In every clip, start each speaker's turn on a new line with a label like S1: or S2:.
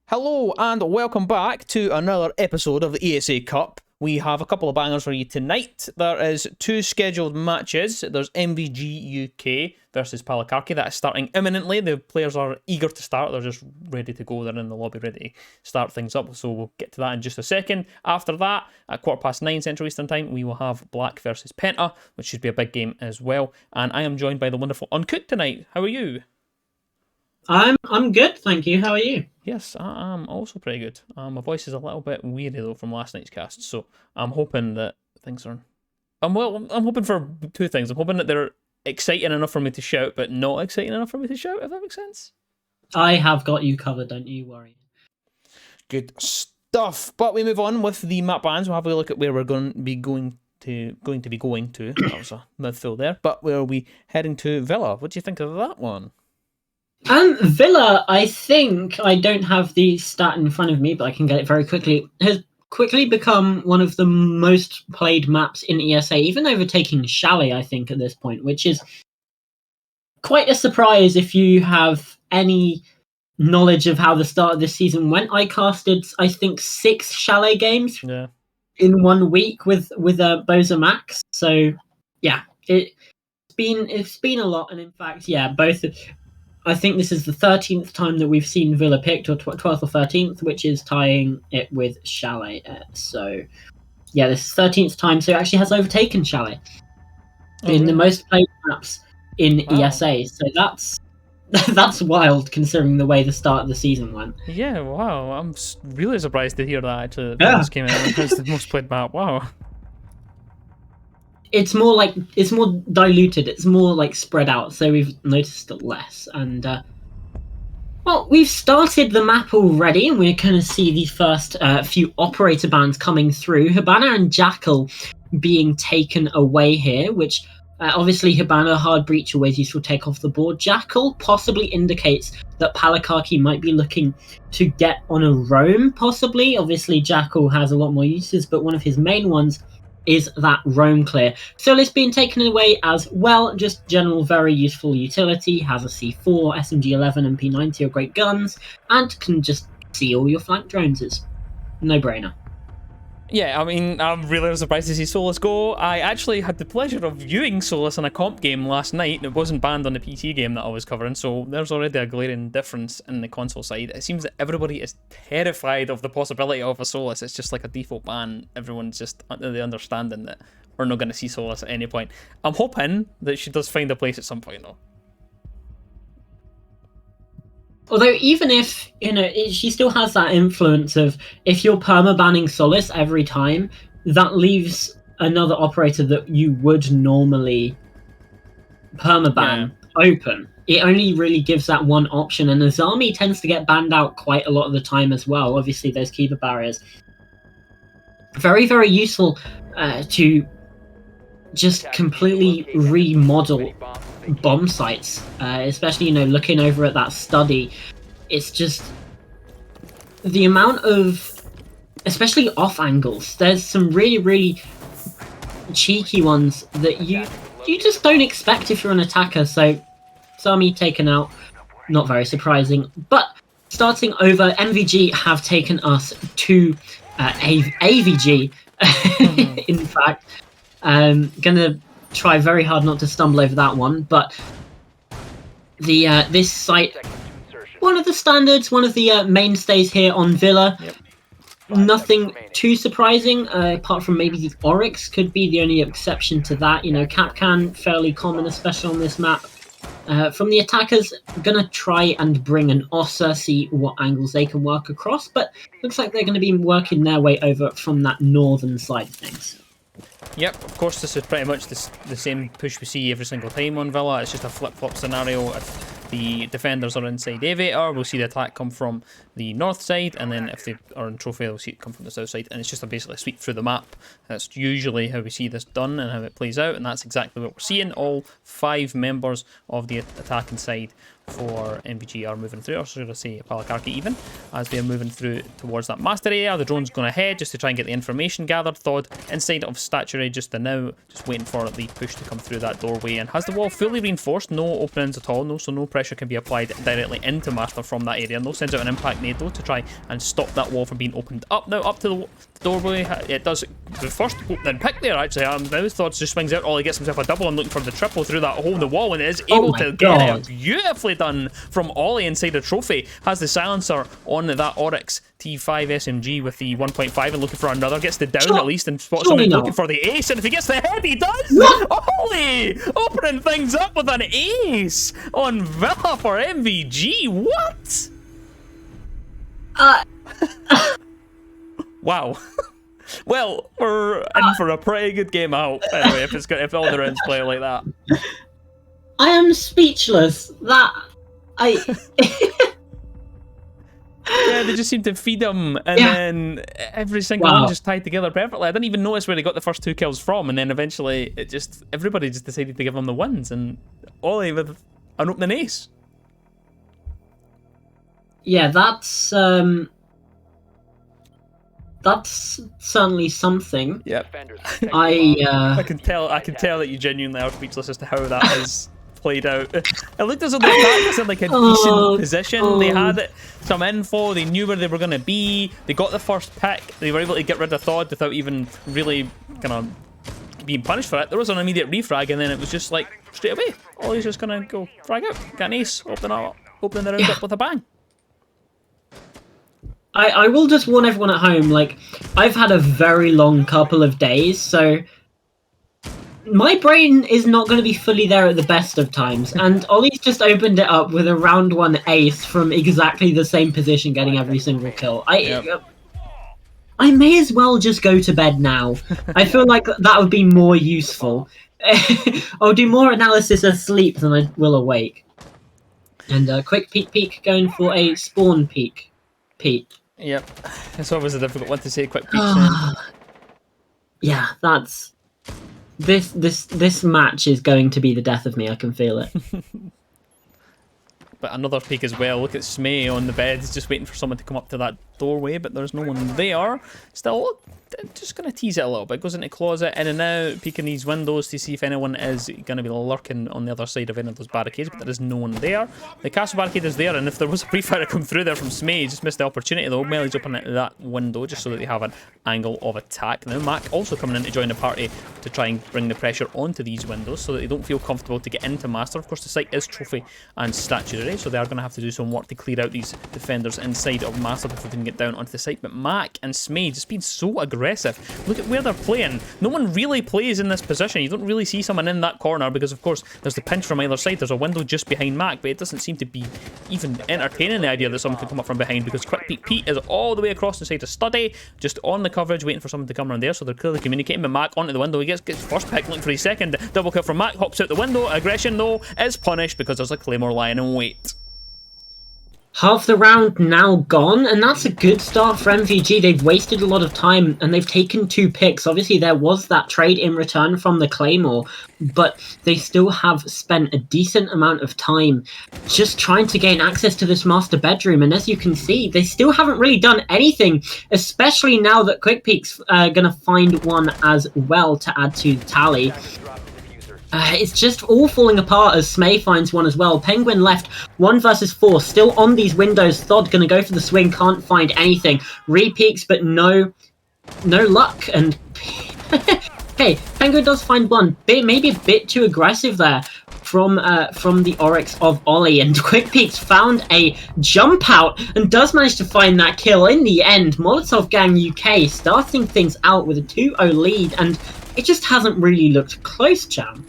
S1: Hello and welcome back to another episode of the ESA Cup. We have a couple of bangers for you tonight. There is two scheduled matches. There's MVG UK versus Palakarki. That is starting imminently. The players are eager to start. They're just ready to go. They're in the lobby ready to start things up. So we'll get to that in just a second. After that, at 9:15 Central Eastern Time, we will have Black versus Penta, which should be a big game as well. And I am joined by the wonderful Uncooked tonight. How are you?
S2: I'm good, thank you. How are you?
S1: Yes, I'm also pretty good. My voice is a little bit weary though from last night's cast, so I'm hoping that things are. I'm hoping for two things. I'm hoping that they're exciting enough for me to shout, but not exciting enough for me to shout. If that makes sense.
S2: I have got you covered. Don't you worry.
S1: Good stuff. But we move on with the map bans. We'll have a look at where we're going to be going to. That was a mouthful there. But where are we heading to? Villa. What do you think of that one?
S2: Villa, I think, I don't have the stat in front of me, but I can get it very quickly, has quickly become one of the most played maps in ESA, even overtaking Chalet, I think, at this point, which is quite a surprise if you have any knowledge of how the start of this season went. I casted, I think, 6 Chalet games in 1 week with Boza Max, so yeah, it's been a lot, and in fact, yeah, both. I think this is the 13th time that we've seen Villa picked, or 12th or 13th, which is tying it with Chalet. So, yeah, this is 13th time, so it actually has overtaken Chalet in the most played maps in ESA. So that's wild, considering the way the start of the season went.
S1: Yeah, wow. I'm really surprised to hear that, actually. That this came out as the most played map. Wow.
S2: It's more diluted. It's more like spread out, so we've noticed it less. And well, we've started the map already, and we're going to see the first few operator bans coming through. Hibana and Jackal being taken away here, which obviously Hibana hard breach always useful take off the board. Jackal possibly indicates that Palakarki might be looking to get on a roam. Possibly, obviously Jackal has a lot more uses, but one of his main ones is that roam clear. Solis being taken away as well, just general very useful utility, has a C4, SMG-11 and P90 are great guns, and can just see all your flank drones. It's no-brainer.
S1: Yeah, I mean, I'm really surprised to see Solus go. I actually had the pleasure of viewing Solus in a comp game last night. It wasn't banned on the PC game that I was covering, so there's already a glaring difference in the console side. It seems that everybody is terrified of the possibility of a Solus. It's just like a default ban. Everyone's just under the understanding that we're not going to see Solus at any point. I'm hoping that she does find a place at some point, though.
S2: Although, even if, she still has that influence of, if you're perma-banning Solus every time, that leaves another operator that you would normally perma-ban open. It only really gives that one option, and Azami tends to get banned out quite a lot of the time as well. Obviously, those keeper barriers. Very, very useful to just completely remodel bomb sites, especially looking over at that study. It's just the amount of, especially off angles, there's some really cheeky ones that you just don't expect if you're an attacker. So Sami taken out, not very surprising. But starting over, MVG have taken us to AVG. In fact, gonna try very hard not to stumble over that one, but the this site, one of the standards, one of the mainstays here on Villa. Nothing too surprising, apart from maybe the Oryx could be the only exception to that. Capcan, fairly common, especially on this map. From the attackers, gonna try and bring an Ossa, see what angles they can work across, but looks like they're going to be working their way over from that northern side of things.
S1: Yep, of course, this is pretty much the same push we see every single time on Villa. It's just a flip-flop scenario. If the defenders are inside Aviator, we'll see the attack come from the north side, and then if they are in Trophy, we'll see it come from the south side, and it's just basically a sweep through the map. That's usually how we see this done and how it plays out, and that's exactly what we're seeing. All 5 members of the attacking side for MVG are moving through, or should I say Palakarki even, as they're moving through towards that master area. The drone's going ahead just to try and get the information gathered. Thod inside of statuary just now, just waiting for the push to come through that doorway, and has the wall fully reinforced, no openings at all, so no pressure can be applied directly into master from that area. No sends out an impact nade though to try and stop that wall from being opened up. Now up to the doorway, it does the first opening pick there actually. Now Thod just swings out, he gets himself a double and looking for the triple through that hole in the wall, and is able to get it. Beautifully done from Ollie inside a trophy. Has the silencer on that Oryx T5 SMG with the 1.5 and looking for another. Gets the down at least and spots someone looking for the ace, and if he gets the head, he does! Ollie opening things up with an ace on Villa for MVG. What? Wow. Well, we're in for a pretty good game out anyway, if all the rounds play like that.
S2: I am speechless.
S1: Yeah, they just seem to feed him, and then every single one just tied together perfectly. I didn't even notice where they got the first 2 kills from, and then eventually everybody just decided to give him the wins, and Ollie with an opening ace.
S2: Yeah, that's certainly something.
S1: Yep.
S2: I
S1: can tell that you genuinely are speechless as to how that is played out. It looked as though the attack was in like a decent position. They had some info, they knew where they were going to be, they got the first pick, they were able to get rid of Thod without even really kind of being punished for it. There was an immediate refrag, and then it was just like straight away. Ollie's just going to go frag out, get an ace, opening the round up with a bang.
S2: I will just warn everyone at home, like, I've had a very long couple of days, so my brain is not going to be fully there at the best of times, and Ollie's just opened it up with a round 1 ace from exactly the same position, getting every single kill. I may as well just go to bed now. I feel like that would be more useful. I'll do more analysis asleep than I will awake. And quick peek going for a spawn peek.
S1: Yep, it's always a difficult one to say. Quick peek.
S2: Yeah, that's this match is going to be the death of me. I can feel it.
S1: But another peek as well. Look at Smay on the bed. He's just waiting for someone to come up to that doorway, but there's no one there. Still, just going to tease it a little bit. Goes into closet, in and out, peeking these windows to see if anyone is going to be lurking on the other side of any of those barricades, but there is no one there. The castle barricade is there, and if there was a pre-fire to come through there from Smay, he just missed the opportunity though. Melly's opening that window just so that they have an angle of attack. Now Mac also coming in to join the party to try and bring the pressure onto these windows so that they don't feel comfortable to get into Master. Of course, the site is trophy and statuary, so they are going to have to do some work to clear out these defenders inside of Master before they can get down onto the site. But Mac and Smay just being so aggressive. Look at where they're playing. No one really plays in this position. You don't really see someone in that corner because, of course, there's the pinch from either side. There's a window just behind Mac, but it doesn't seem to be even entertaining the idea that someone could come up from behind because Quick Peek Pete is all the way across the side of Study, just on the coverage, waiting for someone to come around there. So they're clearly communicating. But Mac onto the window. He gets first pick, looking for his second. Double kill from Mac. Hops out the window. Aggression, though, is punished because there's a Claymore lying in wait.
S2: Half the round now gone, and that's a good start for MVG. They've wasted a lot of time, and they've taken 2 picks. Obviously, there was that trade in return from the Claymore, but they still have spent a decent amount of time just trying to gain access to this master bedroom. And as you can see, they still haven't really done anything, especially now that Quick Peek's going to find one as well to add to the tally. It's just all falling apart as Smay finds one as well. Penguin left 1 versus 4, still on these windows. Thod gonna go for the swing, can't find anything. Re-peeks, but no luck. And hey, Penguin does find one. Maybe a bit too aggressive there from the Oryx of Ollie. And Quick Peeks found a jump out and does manage to find that kill in the end. Molotov Gang UK starting things out with a 2-0 lead, and it just hasn't really looked close, Jam.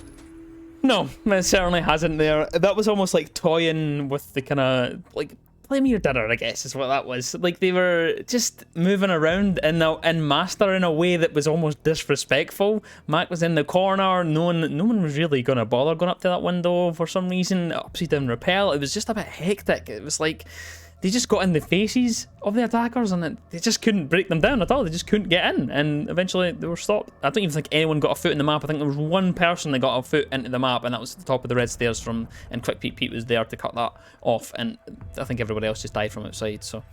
S1: No, it certainly hasn't there. That was almost like toying with the kind of, like, play me your dinner, I guess, is what that was. Like, they were just moving around in Master in a way that was almost disrespectful. Mac was in the corner, no one was really going to bother going up to that window for some reason. Upside down rappel, it was just a bit hectic. It was like, they just got in the faces of the attackers, and they just couldn't break them down at all. They just couldn't get in, and eventually they were stopped. I don't even think anyone got a foot in the map. I think there was one person that got a foot into the map, and that was at the top of the red stairs and Quick Pete was there to cut that off, and I think everybody else just died from outside, so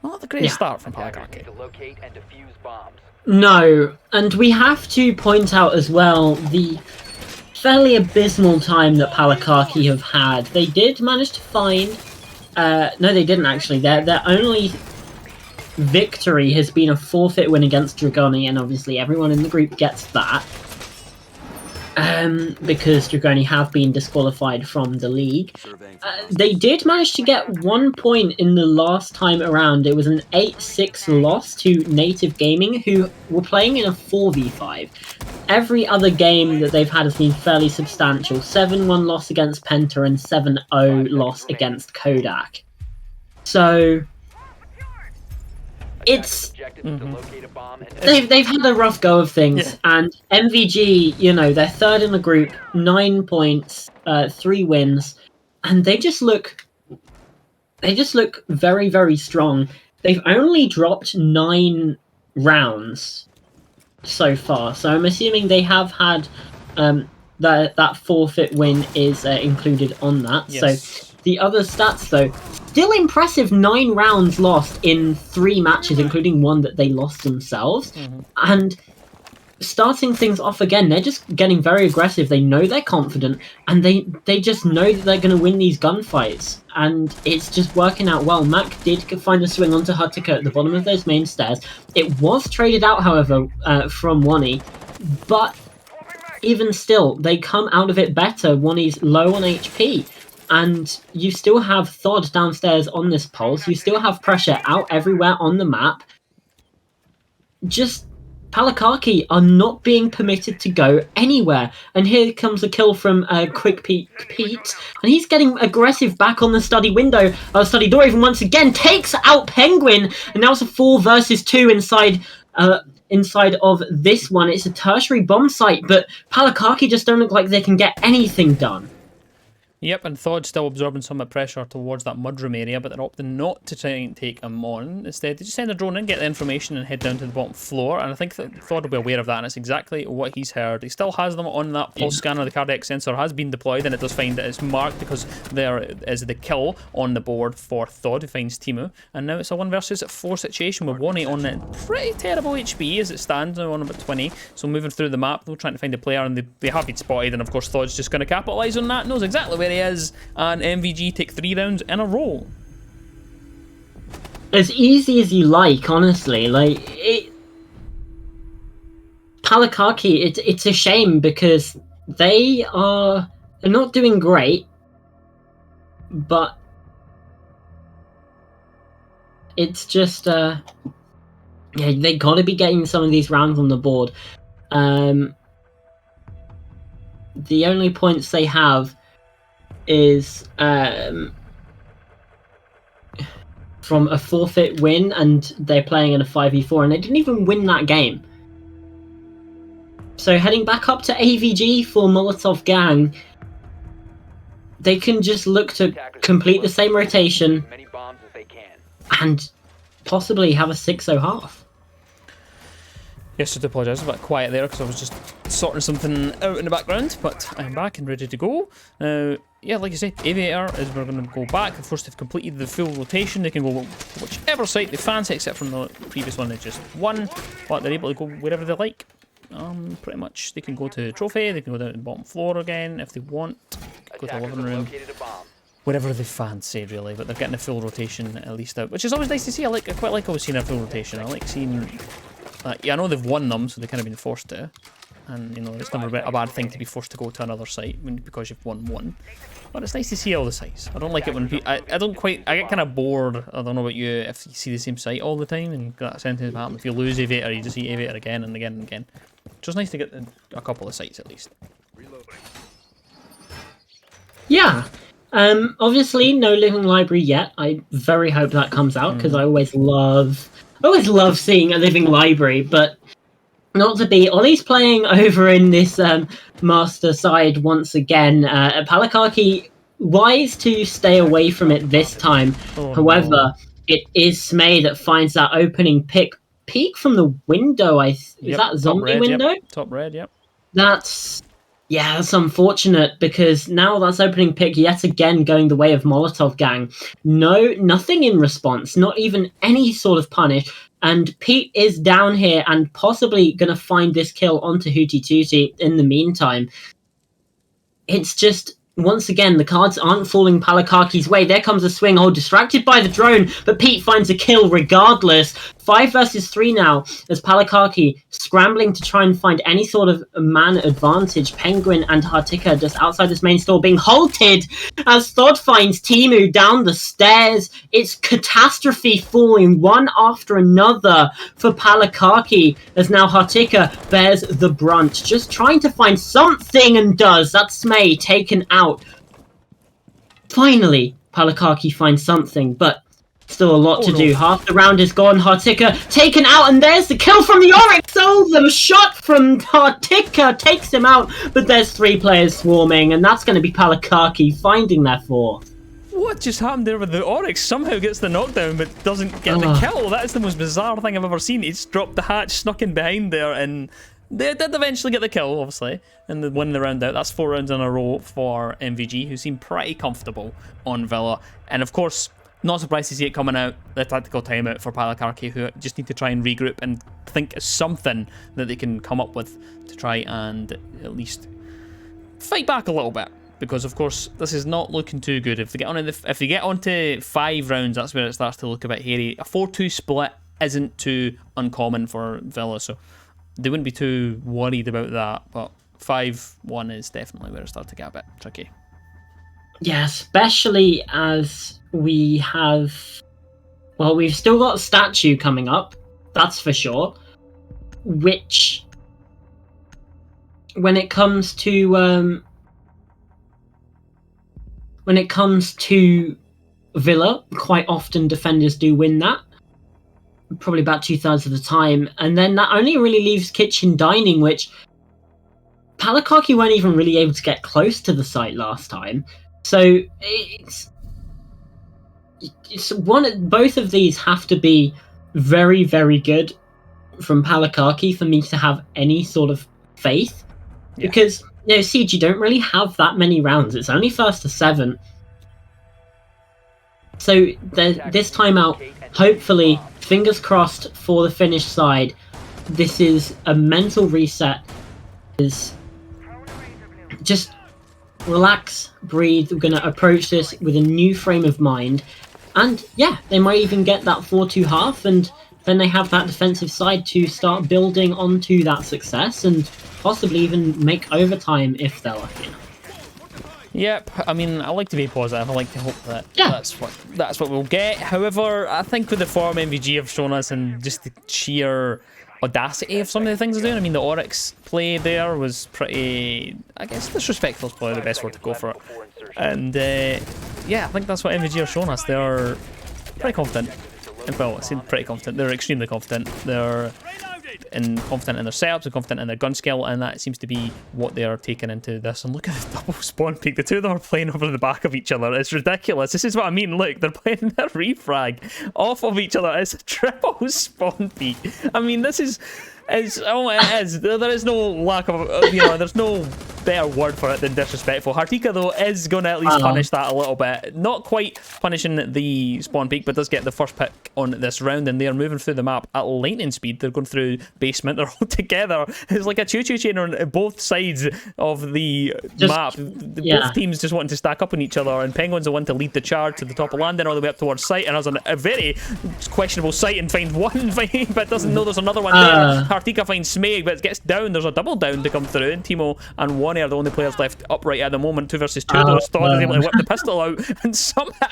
S1: not the greatest start from Palakarki.
S2: No, and we have to point out as well the fairly abysmal time that Palakarki have had. They did manage to find... no, they didn't actually. Their only victory has been a forfeit win against Dragoni, and obviously everyone in the group gets that. Because Dragoni have been disqualified from the league. They did manage to get 1 point in the last time around. It was an 8-6 loss to Native Gaming, who were playing in a 4v5. Every other game that they've had has been fairly substantial. 7-1 loss against Penta and 7-0 loss against Kodak. So... it's they've had a rough go of things, and MVG, you know, they're third in the group, 9 points, 3 wins, and they just look very, very strong. They've only dropped 9 rounds so far, so I'm assuming they have had that forfeit win is included on that. Yes. So the other stats though, still impressive, 9 rounds lost in 3 matches, including one that they lost themselves. And starting things off again, they're just getting very aggressive. They know they're confident, and they just know that they're going to win these gunfights. And it's just working out well. Mac did find a swing onto Huttika at the bottom of those main stairs. It was traded out, however, from Wani, but even still, they come out of it better. Wani's low on HP. And you still have Thod downstairs on this pulse. You still have pressure out everywhere on the map. Just Palakarki are not being permitted to go anywhere. And here comes a kill from Quick Pete. And he's getting aggressive back on the study window. Study door even once again takes out Penguin. And now it's a 4 versus 2 inside of this one. It's a tertiary bomb site. But Palakarki just don't look like they can get anything done.
S1: Yep, and Thod's still absorbing some of the pressure towards that mudroom area, but they're opting not to try and take him on. Instead, they just send a drone in, get the information, and head down to the bottom floor. And I think that Thod will be aware of that, and it's exactly what he's heard. He still has them on that pulse scanner. The cardiac sensor has been deployed, and it does find that it's marked because there is the kill on the board for Thod, who finds Timu. And now it's a 1 versus 4 situation with Wani on pretty terrible HP as it stands, now on about 20. So moving through the map, they're trying to find a player, and they have been spotted. And of course, Thod's just going to capitalise on that, knows exactly where he is, and MVG take 3 rounds in a row.
S2: As easy as you like, honestly. Like, Palakarki, it's a shame because they're not doing great, but it's just yeah, they gotta be getting some of these rounds on the board. The only points they have is from a forfeit win, and they're playing in a 5v4, and they didn't even win that game. So heading back up to AVG for Molotov Gang, they can just look to complete the same rotation and possibly have a 6-0 half.
S1: Yes, I do apologise, a bit quiet there because I was just sorting something out in the background, but I'm back and ready to go. Now, yeah, like I said, Aviator is we're going to go back. Of course, they've completed the full rotation. They can go whichever site they fancy, except from the previous one they just won, but they're able to go wherever they like. Pretty much, they can go to Trophy, they can go down to the bottom floor again if they want, go to the living room, wherever they fancy really, but they're getting a full rotation at least out, which is always nice to see. I quite like always seeing a full rotation. I like seeing... yeah, I know they've won them, so they've kind of been forced to. And, you know, it's never a bad thing to be forced to go to another site because you've won one. But it's nice to see all the sites. I don't like it when people... I get kind of bored, I don't know about you, if you see the same site all the time, and that sentence happen. If you lose Aviator, you just see Aviator again and again and again. It's just nice to get a couple of sites at least.
S2: Yeah. Obviously, no Living Library yet. I very hope that comes out, because I always love seeing a Living Library, but not to be. Ollie's playing over in this master side once again. Palakarki wise to stay away from it this time. However, it is Smay that finds that opening peek from the window. Is that zombie window?
S1: Top red, yep.
S2: That's unfortunate, because now that's opening pick yet again going the way of Molotov Gang. No, nothing in response, not even any sort of punish. And Pete is down here and possibly going to find this kill onto Hootie Tootie in the meantime. It's just, once again, the cards aren't falling Palakaki's way. There comes a swing, distracted by the drone, but Pete finds a kill regardless. 5 versus 3 now, as Palakaki scrambling to try and find any sort of man advantage. Penguin and Hartika just outside this main store being halted as Thod finds Timu down the stairs. It's catastrophe falling one after another for Palakaki, as now Hartika bears the brunt, just trying to find something and does. That's Smay taken out. Finally, Palakaki finds something, but still a lot to do. Half the round is gone. Hartika taken out, and there's the kill from the Oryx. The shot from Hartika takes him out, but there's 3 players swarming, and that's going to be Palakaki finding their 4th.
S1: What just happened there with the Oryx? Somehow gets the knockdown, but doesn't get the kill. That is the most bizarre thing I've ever seen. He's dropped the hatch, snuck in behind there, and they did eventually get the kill, obviously, and win the round out. That's 4 rounds in a row for MVG, who seem pretty comfortable on Villa. And of course, not surprised to see it coming out, the tactical timeout for Palakaki, who just need to try and regroup and think of something that they can come up with to try and at least fight back a little bit. Because of course, this is not looking too good. If they get onto 5 rounds, that's where it starts to look a bit hairy. A 4-2 split isn't too uncommon for Villa, so they wouldn't be too worried about that. But 5-1 is definitely where it starts to get a bit tricky.
S2: Yeah, especially as we have... Well, we've still got Statue coming up, that's for sure. Which, when it comes to Villa, quite often defenders do win that. Probably about 2/3 of the time. And then that only really leaves Kitchen Dining, which Palakaki weren't even really able to get close to the site last time. So both of these have to be very, very good from Palakaki for me to have any sort of faith. Yeah. Because, Siege, you don't really have that many rounds. It's only first to 7. So this time out, hopefully, fingers crossed for the Finnish side, this is a mental reset. Is just relax, breathe. We're going to approach this with a new frame of mind. And yeah, they might even get that 4-2 half, and then they have that defensive side to start building onto that success and possibly even make overtime if they're lucky enough.
S1: Yep, I mean, I like to be positive. I like to hope that that's what we'll get. However, I think with the form MVG have shown us and just the sheer audacity of some of the things they're doing. I mean, the Oryx play there was pretty, I guess, disrespectful is probably the best word to go for it. And yeah, I think that's what MVG are showing us. They're pretty confident. Well, I said pretty confident. They're extremely confident. They're confident in their setups and confident in their gun skill, and that seems to be what they are taking into this. And look at the double spawn peak. The two of them are playing over the back of each other. It's ridiculous. This is what I mean. Look, they're playing their refrag off of each other. It's a triple spawn peak. I mean, this is... it is. There is no lack of, there's no better word for it than disrespectful. Hartika, though, is going to at least punish that a little bit. Not quite punishing the spawn peak, but does get the first pick on this round, and they are moving through the map at lightning speed. They're going through basement. They're all together. It's like a choo-choo train on both sides of the map. Both teams just wanting to stack up on each other, and Penguin's the one to lead the charge to the top of landing all the way up towards site, and has a very questionable site and finds one, but doesn't know there's another one there. Hartika finds Smeg, but gets down. There's a double down to come through, and Timo and Wani are the only players left upright at the moment. 2 versus 2. Though Stod is able to whip the pistol out and somehow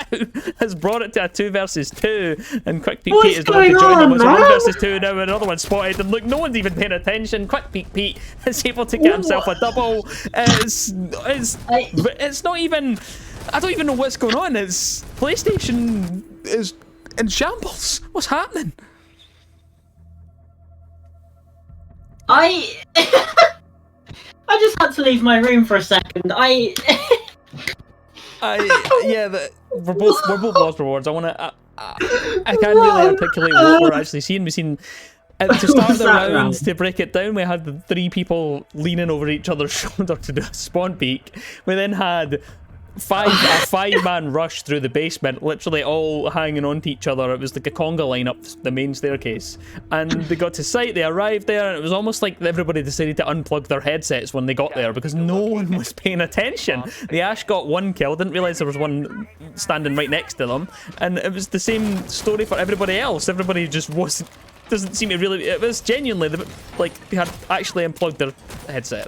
S1: has brought it to a 2 versus 2. And Quick Peek Pete is the one to join them. It's a 1 versus 2 now, and another one spotted. And look, no one's even paying attention. Quick Peek Pete is able to get himself a double. It's not even. I don't even know what's going on. It's PlayStation is in shambles. What's happening?
S2: I just had to leave my room for a second.
S1: we're both lost rewards. I can't really articulate what we're actually seeing. We've seen to start the round, to break it down, we had the 3 people leaning over each other's shoulder to do a spawn peek. We then had a 5-man rush through the basement, literally all hanging on to each other. It was like a conga line up the main staircase. And they got to site, they arrived there, and it was almost like everybody decided to unplug their headsets when they got there because no one was paying attention. The Ash got 1 kill, didn't realise there was one standing right next to them, and it was the same story for everybody else. Everybody just doesn't seem to really... It was genuinely, like, they had actually unplugged their headset.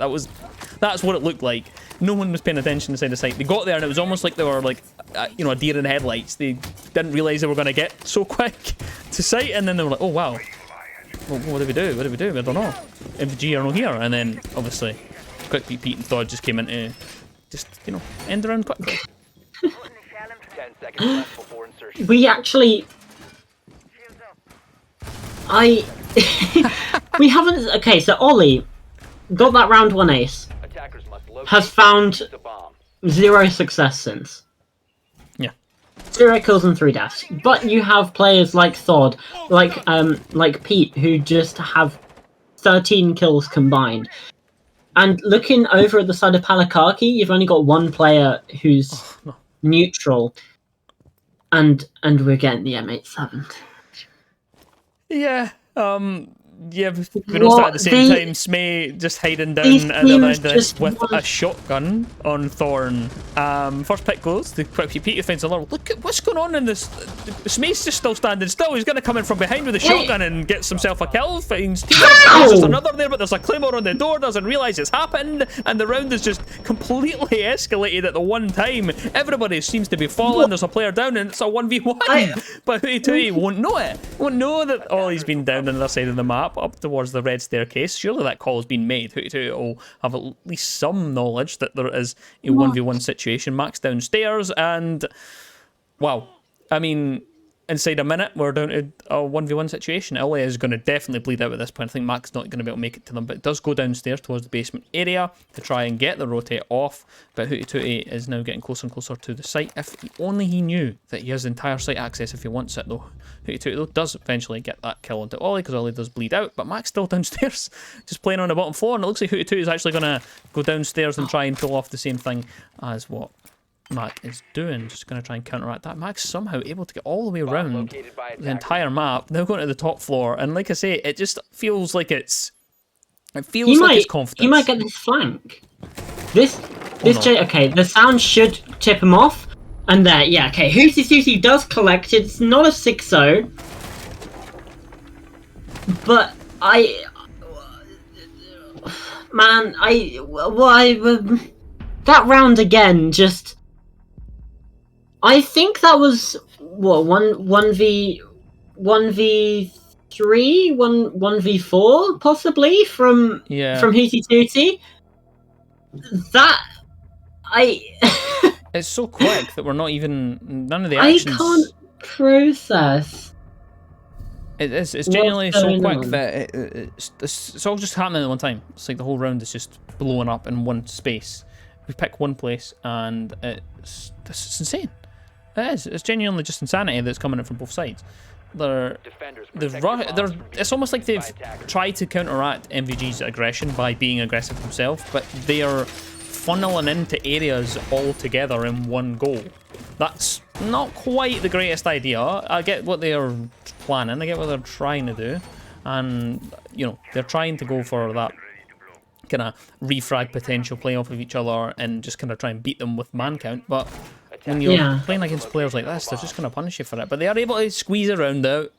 S1: That's what it looked like. No one was paying attention inside the site. They got there and it was almost like they were like, you know, a deer in headlights. They didn't realise they were going to get so quick to site, and then they were like, oh wow. Well, what do we do? What do we do? I don't know. MVG are not here. And then, obviously, Quick Pete and Thod just came in to just, you know, end the round quickly.
S3: 10 seconds left before insertion.
S2: We actually... we haven't... Okay, so Ollie got that round 1 ace.
S3: Attackers must locate
S2: Has found
S3: the bomb.
S2: 0 success since.
S1: Yeah.
S2: 0 kills and 3 deaths. But you have players like Thod, like Pete, who just have 13 kills combined. And looking over at the side of Palakaki, you've only got 1 player who's neutral. And we're getting the M87.
S1: Yeah, yeah, we all started at the same time. Smay just hiding down at the other end of this with a shotgun on Thorn. First pick goes to Quick Pete, who finds a little. Look at what's going on in this. Smay's just still standing still. He's going to come in from behind with a shotgun and gets himself a kill. Finds there's just another there, but there's a claymore on the door. Doesn't realise it's happened, and the round is just completely escalated at the one time. Everybody seems to be falling. There's a player down, and it's a 1v1. But Hooty won't know it. Won't know that Ollie's been down on the other side of the map, up towards the red staircase. Surely that call has been made. Hooty will have at least some knowledge that there is a 1v1 situation. Max downstairs, and wow, I mean, inside a minute we're down to a 1v1 situation. Ollie is going to definitely bleed out at this point. I think Mac's not going to be able to make it to them, but it does go downstairs towards the basement area to try and get the rotate off. But Hooty is now getting closer and closer to the site. If only he knew that he has entire site access if he wants it, though. Hooty though does eventually get that kill onto Ollie, because Ollie does bleed out, but Mac's still downstairs just playing on the bottom floor, and it looks like Hooty is actually going to go downstairs and try and pull off the same thing as what Mac is doing. Just going to try and counteract that. Mac's somehow able to get all the way around the entire map, now going to the top floor, and like I say, it just feels like it's... It feels like it's confidence.
S2: He might get this flank. Okay, the sound should tip him off. And there, yeah, okay, Hooty does collect it. It's not a 6-0. But that round again, just... I think that was, what, 1v3? 1v4, possibly, from Hooty.
S1: It's so quick that we're not even... None of the actions...
S2: I can't process.
S1: It's genuinely so quick that it's all just happening at one time. It's like the whole round is just blowing up in one space. We pick one place, and it's insane. It is. It's genuinely just insanity that's coming in from both sides. It's almost like they've tried to counteract MVG's aggression by being aggressive themselves, but they are funneling into areas all together in one goal. That's not quite the greatest idea. I get what they are planning, I get what they're trying to do, and you know, they're trying to go for that kind of refrag potential, play off of each other and just kind of try and beat them with man count, but when you're playing against players like this, they're just going to punish you for it. But they are able to squeeze a round out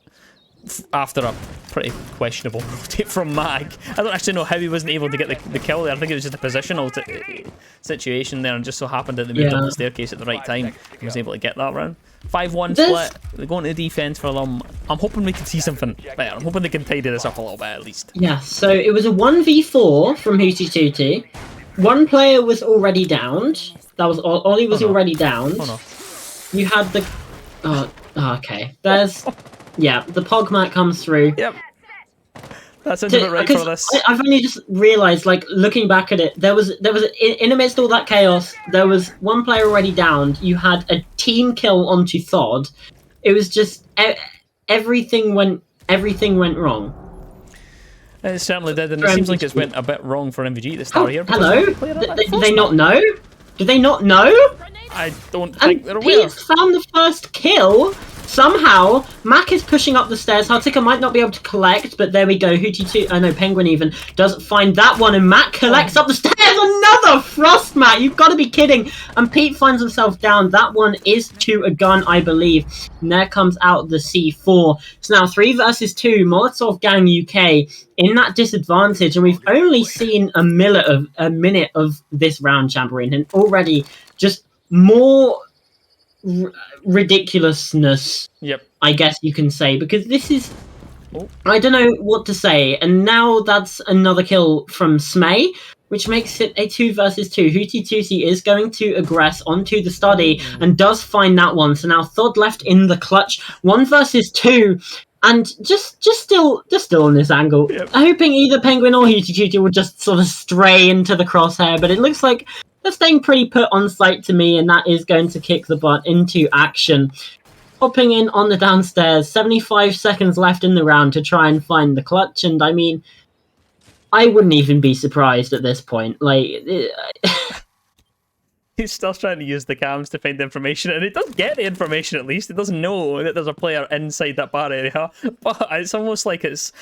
S1: after a pretty questionable rotate from Mag. I don't actually know how he wasn't able to get the kill there. I think it was just a positional situation there, and just so happened that they moved up the staircase at the right time. He was able to get that round. 5-1 split. They're going to defense for them. I'm hoping we can see something better. I'm hoping they can tidy this up a little bit at least.
S2: Yeah, so it was a 1v4 from Hooty. One player was already downed. That was Ollie was already downed.
S1: Oh no.
S2: You had the... okay. There's... Yeah, the Pogmat comes through.
S1: Yep. That sounds about right for this.
S2: I've only just realised, like, looking back at it, there was in amidst all that chaos, there was one player already downed. You had a team kill onto Thod. It was just everything went wrong.
S1: It certainly did, and it seems like it's went a bit wrong for MVG at the start here.
S2: Hello? Did they not know? Did they not know?
S1: I don't think they're aware.
S2: Pete's found the first kill. Somehow, Mac is pushing up the stairs. Hartika might not be able to collect, but there we go. Hootie2, oh no, Penguin even doesn't find that one, and Mac collects up the stairs. Another frost mat. You've got to be kidding. And Pete finds himself down. That one is to a gun, I believe. And there comes out the C4. It's now 3 versus 2. Molotov Gang UK in that disadvantage, and we've only seen a minute of this round, Chamberlain, and already just more ridiculousness.
S1: Yep.
S2: I guess you can say, because this is,
S1: Oh.
S2: I don't know what to say. And now that's another kill from Smay, which makes it a 2 versus 2. Hootie2 is going to aggress onto the study and does find that one. So now Thod left in the clutch, 1 versus 2. And just still on this angle,
S1: Yep.
S2: hoping either Penguin or Hootie2 would just sort of stray into the crosshair, but it looks like they're staying pretty put on site to me, and that is going to kick the butt into action. Hopping in on the downstairs, 75 seconds left in the round to try and find the clutch, and I mean, I wouldn't even be surprised at this point. Like,
S1: He's still trying to use the cams to find information, and it does get the information at least. It doesn't know that there's a player inside that bar area, but it's almost like it's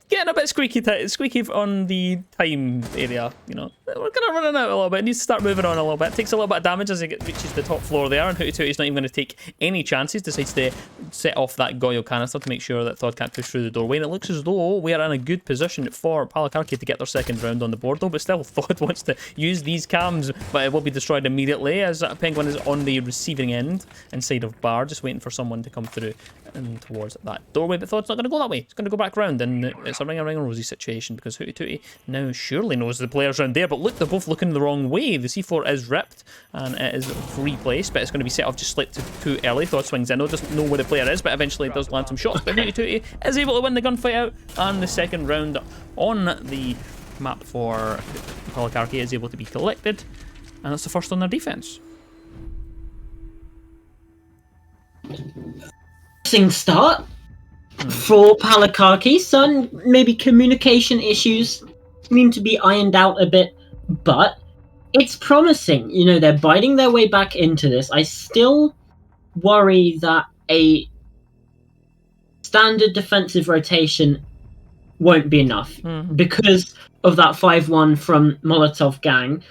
S1: getting a bit squeaky on the time area, you know. We're kind of running out a little bit. It needs to start moving on a little bit. It takes a little bit of damage as it reaches the top floor there, and Hootie2 is not even going to take any chances. Decides to set off that Goyo canister to make sure that Thod can't push through the doorway, and it looks as though we are in a good position for Palakarki to get their second round on the board, though, but still, Thod wants to use these cams, but it will be destroyed immediately as Penguin is on the receiving end inside of bar, just waiting for someone to come through and towards that doorway, but Thod's not going to go that way. He's going to go back round, and it's a ring-a-ring-a-rosy situation because Hootie2 now surely knows the players around there, but look, they're both looking the wrong way. The C4 is ripped, and it is free place, but it's going to be set off just slightly too early. Thod swings in, doesn't know where the player is, but eventually does land some shots, but Hootie2 is able to win the gunfight out, and the second round on the map for Palakarki is able to be collected, and that's the first on their defense.
S2: Start for Palakarki. Some maybe communication issues need to be ironed out a bit, but it's promising. You know, they're biting their way back into this. I still worry that a standard defensive rotation won't be enough because of that 5-1 from Molotov Gang.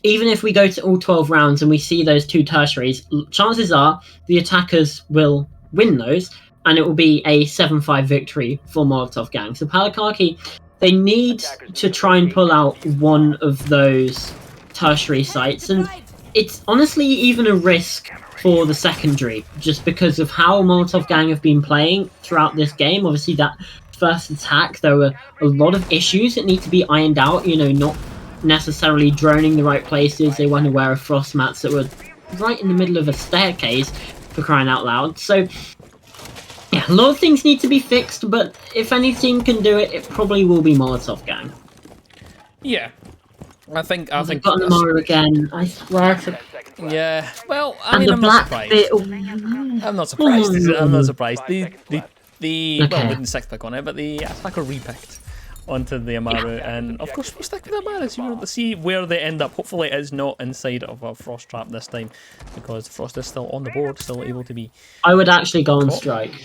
S2: Even if we go to all 12 rounds and we see those 2 tertiaries, chances are the attackers will win those, and it will be a 7-5 victory for Molotov Gang. So Palakarki, they need to try and pull out one of those tertiary sites, and it's honestly even a risk for the secondary, just because of how Molotov Gang have been playing throughout this game. Obviously, that first attack, there were a lot of issues that need to be ironed out, you know, not necessarily droning the right places. They weren't aware of frost mats that were right in the middle of a staircase, for crying out loud. So yeah, a lot of things need to be fixed, but if any team can do it, it probably will be Molotov Gang.
S1: Yeah, I think
S2: got Namaru again. I swear to...
S1: Yeah, well, I mean, I'm not surprised. I'm not surprised. I'm not surprised. Well, with the 6 pick on it, but the attacker repicked onto the Amaru, and of course we'll stick with the Amaru, so we'll see where they end up. Hopefully it is not inside of a frost trap this time, because the frost is still on the board, still able to be...
S2: I would actually go on strike.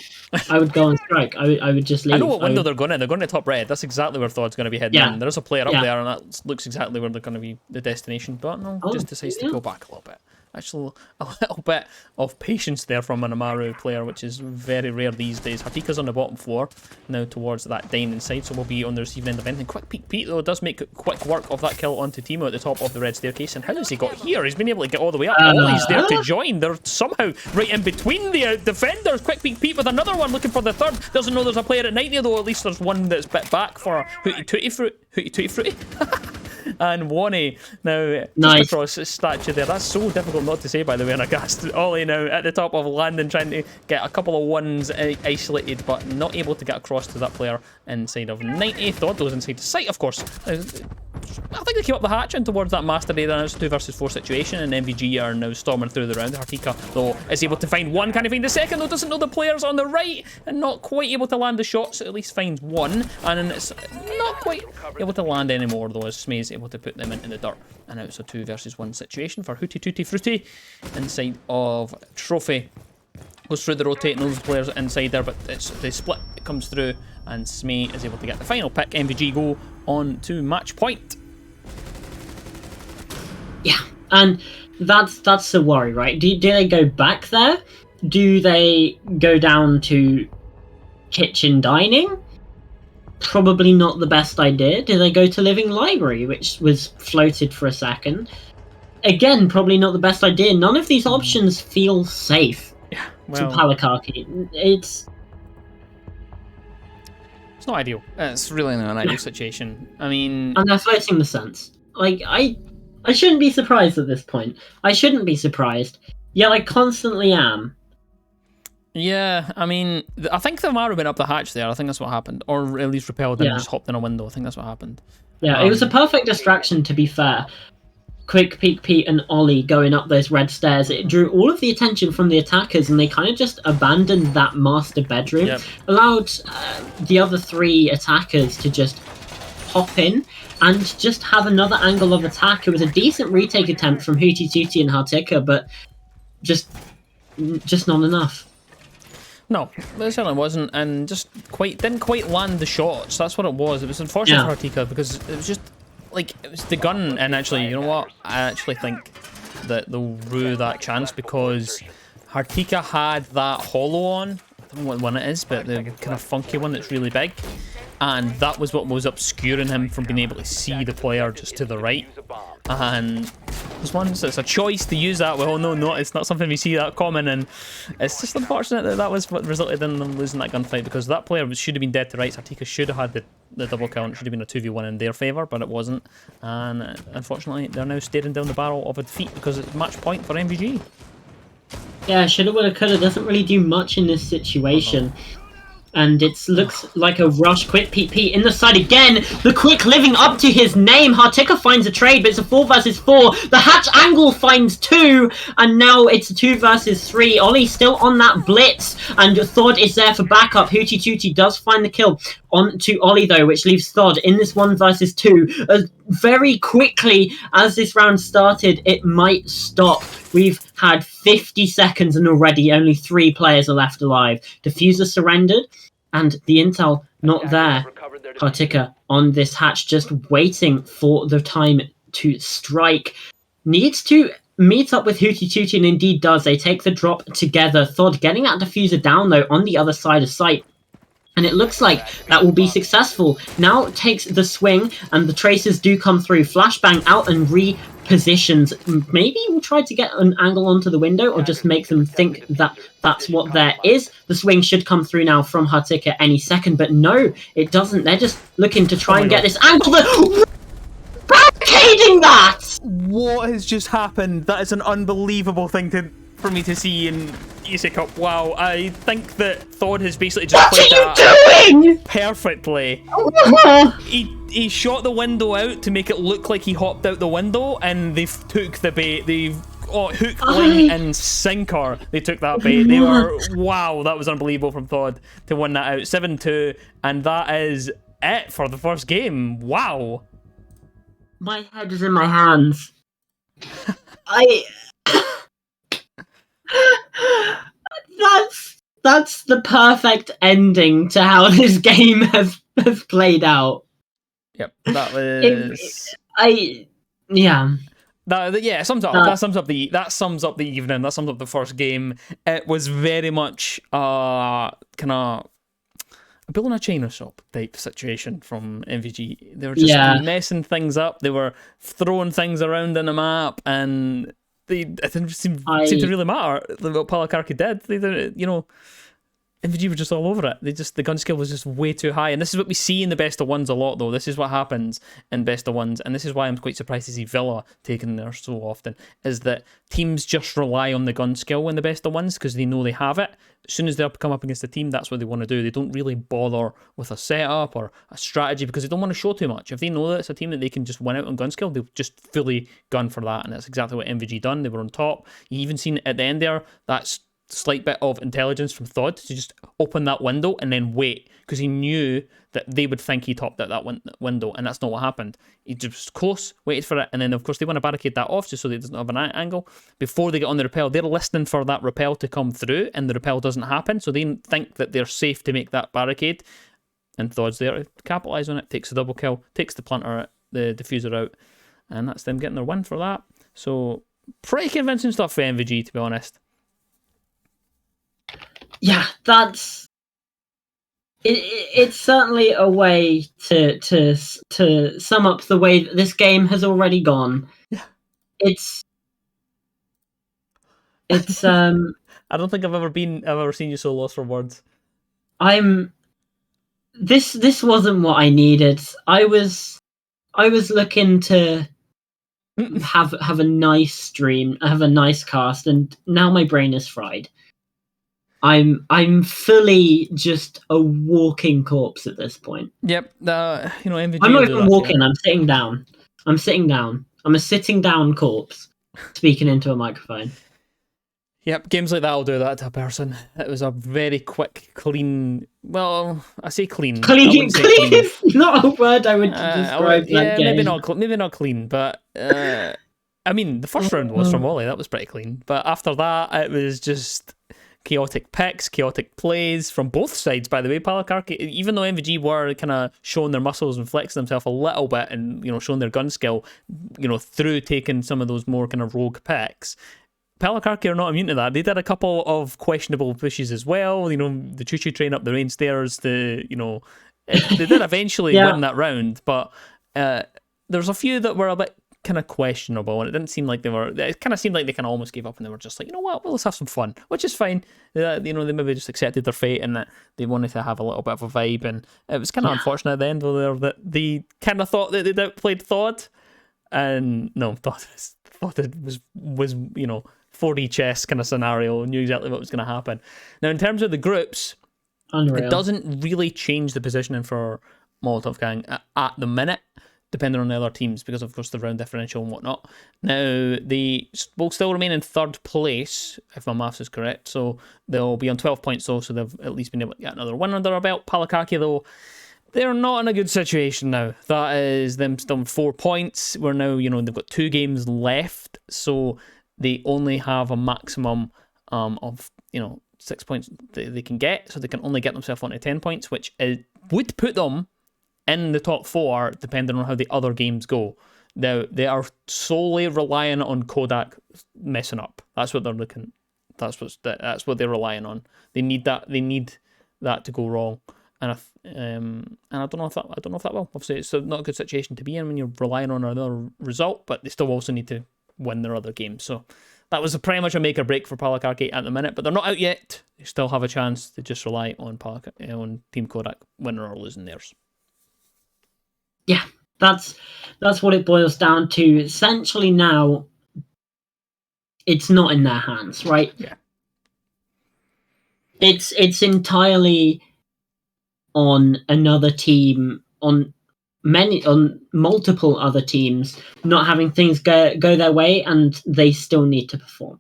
S2: I would go on strike. I would just leave.
S1: I know what window they're going in. They're going to top red. That's exactly where Thod's going to be heading in. There is a player up there, and that looks exactly where they're going to be the destination, but no, just decides to go back a little bit. Actually, a little bit of patience there from an Amaru player, which is very rare these days. Hatika's on the bottom floor, now towards that dining side, so we'll be on the receiving end of anything. Quick peek Pete, though, does make quick work of that kill onto Timo at the top of the red staircase. And how has he got here? He's been able to get all the way up. Ollie's there to join. They're somehow right in between the defenders. Quick peek Pete with another one, looking for the third. Doesn't know there's a player at 90, though. At least there's one that's bit back for Hootie Fruity. and Wani now just
S2: Nice.
S1: across his statue there. That's so difficult not to say, by the way, on a cast. Ollie now at the top of Landon, trying to get a couple of ones isolated, but not able to get across to that player inside of 90. Thought goes inside the site, of course. I think they came up the hatch and towards that master area, and it's a 2 versus 4 situation, and MVG are now storming through the round. Hartika, though, is able to find one. Can he find the second, though? Doesn't know the players on the right, and not quite able to land the shots. At least finds one, and it's not quite able to land anymore, though, as Smee is able to put them into the dirt. And now it's a 2 versus 1 situation for Hootie Tootie Fruity inside of Trophy. Goes through the rotating those players inside there, but it's the split that comes through, and Smee is able to get the final pick. MVG go on to match point.
S2: Yeah, and that's the worry, right? Do they go back there? Do they go down to kitchen dining? Probably not the best idea. Do they go to living library, which was floated for a second? Again, probably not the best idea. None of these options feel safe to Palakaki. It's
S1: not ideal. It's really not an ideal situation. I mean,
S2: and they're floating the sense. Like I shouldn't be surprised at this point. I shouldn't be surprised. Yet I constantly am.
S1: Yeah, I mean, I think the Maru went up the hatch there. I think that's what happened. Or at least repelled and just hopped in a window. I think that's what happened.
S2: Yeah, it was a perfect distraction, to be fair. Quick Peek Pete and Ollie going up those red stairs. It drew all of the attention from the attackers, and they kind of just abandoned that master bedroom.
S1: Yep.
S2: Allowed the other 3 attackers to just hop in and just have another angle of attack. It was a decent retake attempt from Hootie Tootie and Hartika, but just not enough.
S1: No, it certainly wasn't, and just didn't quite land the shots. That's what it was. It was unfortunate for Hartika because it was just like it was the gun. And actually, you know what? I actually think that they'll rue that chance because Hartika had that hollow on. I don't know what one it is, but the kind of funky one that's really big. And that was what was obscuring him from being able to see the player just to the right. And there's one, so it's a choice to use that. Well, no, it's not something we see that common, and it's just unfortunate that that was what resulted in them losing that gunfight because that player should have been dead to rights. Artika should have had the double kill, and it should have been a 2v1 in their favour, but it wasn't. And unfortunately, they're now staring down the barrel of a defeat because it's match point for MVG.
S2: Yeah, shoulda, woulda, coulda doesn't really do much in this situation. And it looks like a rush. Quick Pete Pete in the side again. The quick living up to his name. Hartika finds a trade, but it's a 4 versus 4. The hatch angle finds 2, and now it's a 2 versus 3. Ollie still on that blitz, and Thod is there for backup. Hootie Tootie does find the kill on to Ollie though, which leaves Thod in this 1 versus 2. Very quickly, as this round started, it might stop. We've had 50 seconds and already only 3 players are left alive. Diffuser surrendered, and the intel not there. Hartika on this hatch just waiting for the time to strike. Needs to meet up with Hootie Tootie, and indeed does. They take the drop together. Thod getting that diffuser down though on the other side of site. And it looks like that will be successful. Now takes the swing, and the tracers do come through. Flashbang out and repositions. Maybe we'll try to get an angle onto the window, or just make them think that that's what there is. The swing should come through now from Hartika any second, but no, it doesn't. They're just looking to try and get this angle. Barricading that!
S1: What has just happened? That is an unbelievable thing for me to see in ESA Cup. Wow, I think that Thod has basically just played that perfectly. He shot the window out to make it look like he hopped out the window, and they've took the bait. They've hook, line, and sinker. They took that bait. They were wow. That was unbelievable from Thod to win that out 7-2, and that is it for the first game. Wow.
S2: My head is in my hands. That's the perfect ending to how this game has played out.
S1: Yep, that was.
S2: Yeah.
S1: That sums up. That sums up the evening. That sums up the first game. It was very much kind of a bull in a china shop type situation from MVG. They were just messing things up. They were throwing things around in the map, and it didn't seem to really matter what Palakarki did. They, MVG were just all over it. The gun skill was just way too high, and this is what we see in the best of ones a lot, though. This is what happens in best of ones, and this is why I'm quite surprised to see Villa taken there so often. Is that teams just rely on the gun skill in the best of ones because they know they have it. As soon as they come up against a team, that's what they want to do. They don't really bother with a setup or a strategy because they don't want to show too much. If they know that it's a team that they can just win out on gun skill, they'll just fully gun for that, and that's exactly what MVG done. They were on top. You even seen at the end there, that's slight bit of intelligence from Thod to just open that window and then wait, because he knew that they would think he topped out that window, and that's not what happened. He just close, waited for it, and then of course they want to barricade that off just so that it doesn't have an angle. Before they get on the rappel, they're listening for that rappel to come through, and the rappel doesn't happen, so they think that they're safe to make that barricade, and Thod's there to capitalise on it, takes the double kill, takes the planter, the diffuser out, and that's them getting their win for that. So pretty convincing stuff for MVG, to be honest.
S2: Yeah, that's it's certainly a way to sum up the way that this game has already gone.
S1: Yeah.
S2: It's
S1: I don't think I've ever seen you so lost for words.
S2: This wasn't what I needed. I was looking to have a nice stream, have a nice cast, and now my brain is fried. I'm fully just a walking corpse at this point.
S1: Yep, MVG.
S2: I'm not even walking. I'm sitting down. I'm a sitting down corpse, speaking into a microphone.
S1: Yep, games like that will do that to a person. It was a very quick, clean. Well, I say clean.
S2: Clean is not a word I would describe that game.
S1: Maybe not clean, but I mean, the first round was from Wally. That was pretty clean, but after that, it was just chaotic picks, chaotic plays from both sides, by the way. Palakarki, even though MVG were kind of showing their muscles and flexing themselves a little bit and, showing their gun skill, through taking some of those more kind of rogue picks, Palakarki are not immune to that. They did a couple of questionable pushes as well. The choo-choo train up the rain stairs, they did eventually win that round, but there's a few that were a bit kind of questionable, and it didn't seem like it kind of seemed like they kind of almost gave up, and they were just like, you know what, well, let's have some fun, which is fine. They maybe just accepted their fate and that they wanted to have a little bit of a vibe, and it was kind of unfortunate at the end though that they kind of thought that they'd outplayed Thod, and no, Thod was 4D chess kind of scenario, knew exactly what was going to happen. Now in terms of the groups,
S2: Unreal.
S1: It doesn't really change the positioning for Molotov Gang at the minute, depending on the other teams, because of course the round differential and whatnot. Now, they will still remain in third place, if my maths is correct, so they'll be on 12 points though, so they've at least been able to get another win under their belt. Palakarki though, they're not in a good situation now. That is them still on 4 points. We're now, they've got 2 games left, so they only have a maximum of, 6 points that they can get, so they can only get themselves onto 10 points, which would put them in the top 4, depending on how the other games go. Now, they are solely relying on Kodak messing up. That's what they're looking. That's what they're relying on. They need that. They need that to go wrong. And I don't know if that will. Obviously, it's not a good situation to be in when you're relying on another result. But they still also need to win their other games. So that was pretty much a make or break for Palakarki at the minute. But they're not out yet. They still have a chance to just rely on on Team Kodak winning or losing theirs.
S2: Yeah, that's what it boils down to. Essentially now, it's not in their hands, right?
S1: Yeah.
S2: It's entirely on another team, on multiple other teams not having things go their way, and they still need to perform.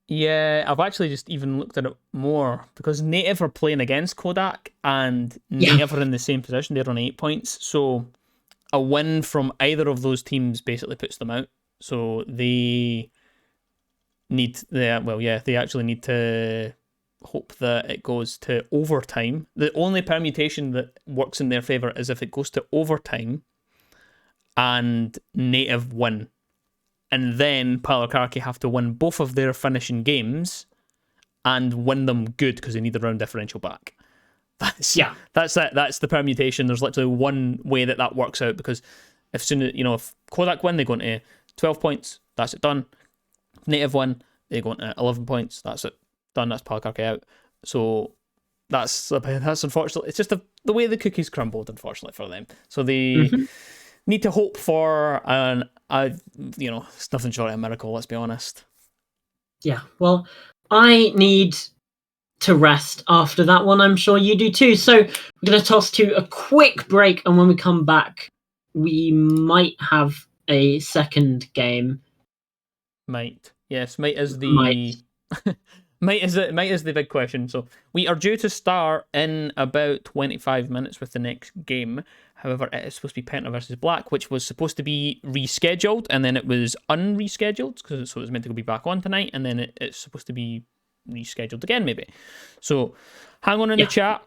S1: Yeah, I've actually just even looked at it more, because Native are playing against Kodak, and Native are in the same position. They're on 8 points, so a win from either of those teams basically puts them out. So they actually need to hope that it goes to overtime. The only permutation that works in their favour is if it goes to overtime and Native win. And then Palakarki have to win both of their finishing games and win them good, because they need the round differential back. That's it. That's the permutation. There's literally one way that works out, because if Kodak win, they go into 12 points. That's it, done. If Native win, they go into 11 points. That's it, done. That's Palakarki out. So that's unfortunately. It's just the way the cookies crumbled, unfortunately for them. So they need to hope for it's nothing short of a miracle. Let's be honest.
S2: Yeah, well, I need to rest after that one. I'm sure you do too. So we're going to toss to a quick break, and when we come back, we might have a second game.
S1: Might. Yes, might is the
S2: Might.
S1: might is the big question. So we are due to start in about 25 minutes with the next game. However, it is supposed to be Penta versus Black, which was supposed to be rescheduled, and then it was unrescheduled, so it was meant to be back on tonight, and then it's supposed to be rescheduled again, maybe. So hang on in the chat.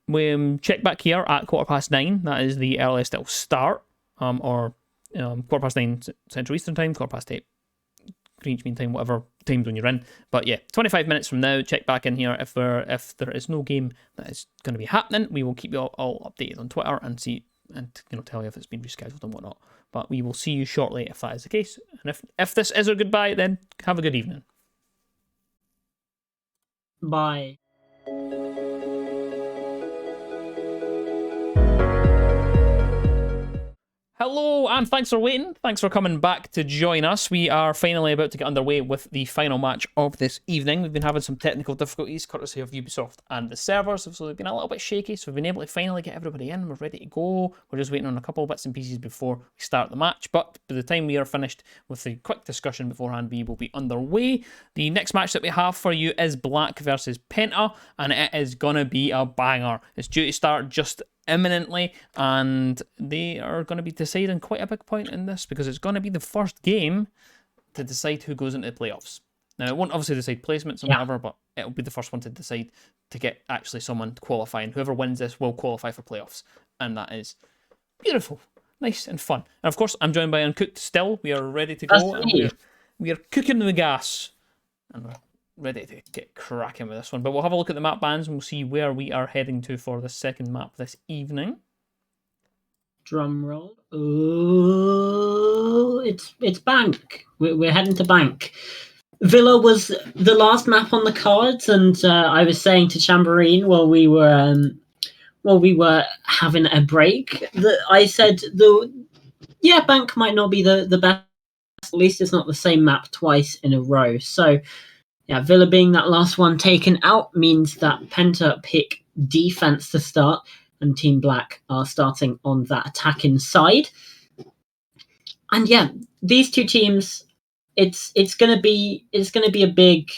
S1: We check back here at 9:15. That is the earliest it'll start, or 9:15 Central Eastern Time, 8:15 Greenwich Mean Time, whatever time zone you're in. But yeah, 25 minutes from now, check back in here. If there is no game that is going to be happening, we will keep you all updated on Twitter and tell you if it's been rescheduled and whatnot. But we will see you shortly if that is the case. And if this is a goodbye, then have a good evening.
S2: Bye.
S1: Hello, and thanks for waiting. Thanks for coming back to join us. We are finally about to get underway with the final match of this evening. We've been having some technical difficulties, courtesy of Ubisoft and the servers, so they've been a little bit shaky, so we've been able to finally get everybody in. We're ready to go. We're just waiting on a couple of bits and pieces before we start the match, but by the time we are finished with the quick discussion beforehand, we will be underway. The next match that we have for you is Black versus Penta, and it is going to be a banger. It's due to start just imminently, and they are going to be deciding quite a big point in this, because it's going to be the first game to decide who goes into the playoffs. Now, it won't obviously decide placements and whatever, but it'll be the first one to decide to get actually someone to qualify, and whoever wins this will qualify for playoffs, and that is beautiful, nice and fun. And of course, I'm joined by Uncooked still. We are ready to go, and we are cooking the gas, and we're ready to get cracking with this one. But we'll have a look at the map bans and we'll see where we are heading to for the second map this evening.
S2: Drum roll. Oh, it's Bank. We're heading to Bank. Villa was the last map on the cards, and I was saying to Chamberine while we were having a break that I said Bank might not be the best. At least it's not the same map twice in a row. So yeah, Villa being that last one taken out means that Penta pick defense to start, and Team Black are starting on that attacking side. And yeah, these two teams, it's gonna be a big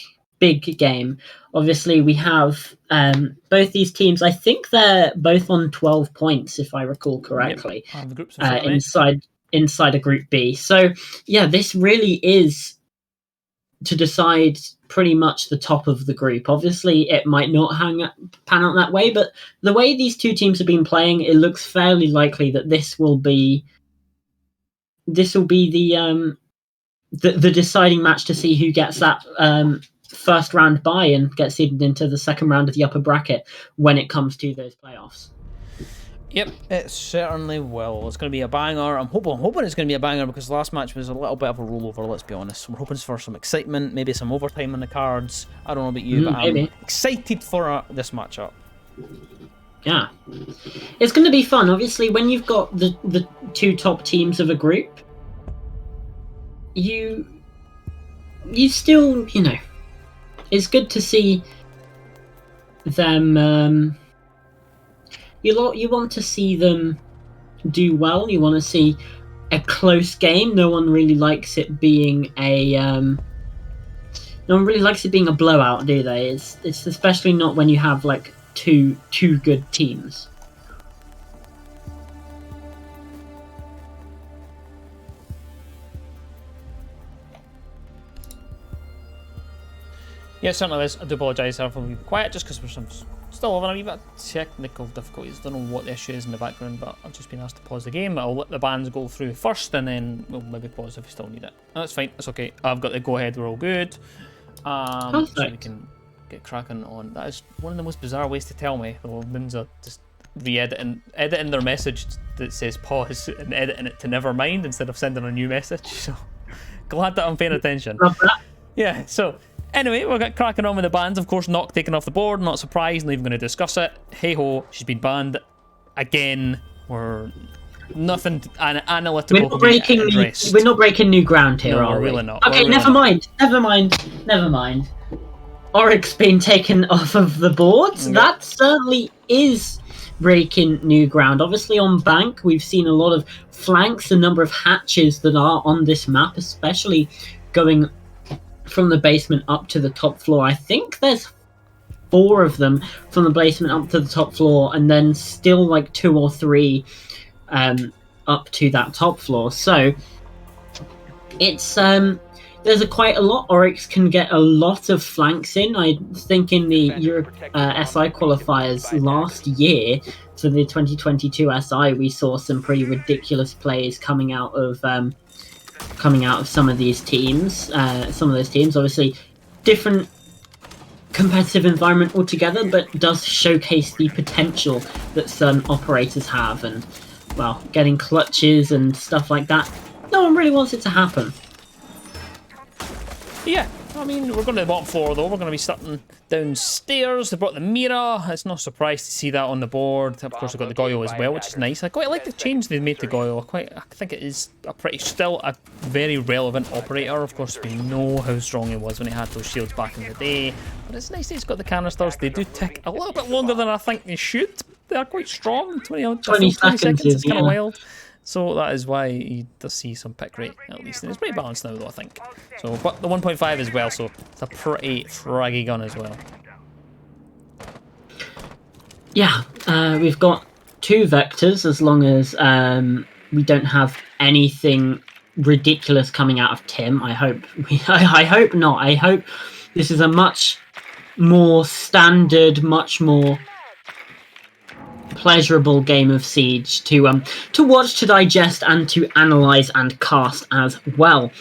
S2: game. Obviously, we have both these teams. I think they're both on 12 points, if I recall correctly.
S1: Yep. The groups
S2: inside a Group B. So yeah, this really is to decide pretty much the top of the group. Obviously, it might not pan out that way, but the way these two teams have been playing, it looks fairly likely that this will be the deciding match to see who gets that first round bye and gets seeded into the second round of the upper bracket when it comes to those playoffs.
S1: Yep, it certainly will. It's going to be a banger. I'm hoping it's going to be a banger, because the last match was a little bit of a rollover, let's be honest. We're hoping for some excitement, maybe some overtime on the cards. I don't know about you, but maybe. I'm excited for this matchup.
S2: Yeah. It's going to be fun. Obviously, when you've got the two top teams of a group, you still, it's good to see them... You want to see them do well. You want to see a close game. No one really likes it being a blowout, do they? It's especially not when you have like two good teams.
S1: Yeah, certainly is. I do apologise for being quiet, just because we're still having a wee bit of technical difficulties. Don't know what the issue is in the background, but I've just been asked to pause the game. I'll let the bands go through first, and then we'll maybe pause if we still need it. No, that's fine. That's okay. I've got the go-ahead. We're all good. So we can get cracking on. That is one of the most bizarre ways to tell me. The admins are just editing their message that says pause and editing it to never mind instead of sending a new message. So glad that I'm paying attention.
S2: Love that.
S1: Yeah, so Anyway, we'll get cracking on with the bans. Of course, Knock taken off the board. Not surprised, not even going to discuss it. Hey ho, she's been banned again. We're nothing analytical.
S2: We're not breaking new ground here,
S1: No,
S2: are
S1: we're
S2: we?
S1: really not.
S2: Okay,
S1: We're really
S2: never mind. Oryx being taken off of the boards.
S1: Yeah.
S2: That certainly is breaking new ground. Obviously, on Bank, we've seen a lot of flanks, a number of hatches that are on this map, especially going from the basement up to the top floor. I think there's 4 of them from the basement up to the top floor, and then still like 2 or 3 up to that top floor. So it's there's quite a lot. Oryx can get a lot of flanks in. I think in the SI qualifiers last year, for the 2022 SI, we saw some pretty ridiculous plays coming out of some of these teams. Some of those teams, obviously, different competitive environment altogether, but does showcase the potential that certain operators have, and well, getting clutches and stuff like that. No one really wants it to happen.
S1: Yeah, I mean, we're going to the bottom floor though. We're going to be starting downstairs. They brought the mirror. It's no surprise to see that on the board. Of course, we've got the Goyle as well, which is nice. I quite like the change they made to Goyle. I think it is still a very relevant operator. Of course, we know how strong he was when he had those shields back in the day. But it's nice that he's got the canisters. They do tick a little bit longer than I think they should. They are quite strong. 20 seconds. It's kind of wild. So that is why he does see some pick rate, at least. And it's pretty balanced now, though, I think. So, but the 1.5 as well, so it's a pretty fraggy gun as well.
S2: Yeah, we've got 2 vectors, as long as we don't have anything ridiculous coming out of Tim. I hope I hope not. I hope this is a much more standard, much more pleasurable game of Siege to watch, to digest, and to analyze and cast as well.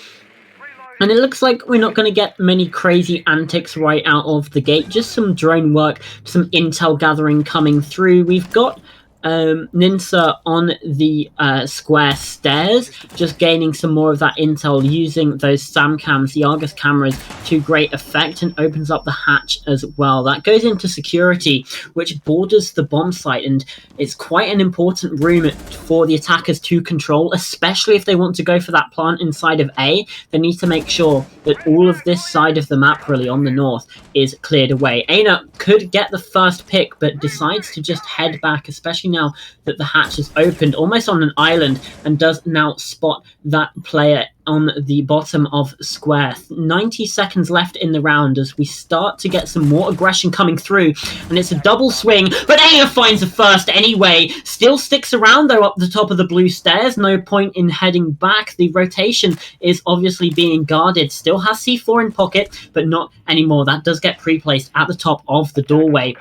S2: And it looks like we're not going to get many crazy antics right out of the gate. Just some drone work, some intel gathering coming through. We've got Ninsa on the square stairs, just gaining some more of that intel, using those SAM cams, the Argus cameras, to great effect, and opens up the hatch as well. That goes into security, which borders the bomb site, and it's quite an important room for the attackers to control, especially if they want to go for that plant inside of A. They need to make sure that all of this side of the map, really on the north, is cleared away. Aina could get the first pick, but decides to just head back, especially now that the hatch is opened almost on an island, and does now spot that player on the bottom of square. 90 seconds left in the round as we start to get some more aggression coming through, and it's a double swing, but Aina finds the first anyway. Still sticks around though up the top of the blue stairs. No point in heading back. The rotation is obviously being guarded. Still has C4 in pocket, but not anymore. That does get pre-placed at the top of the doorway,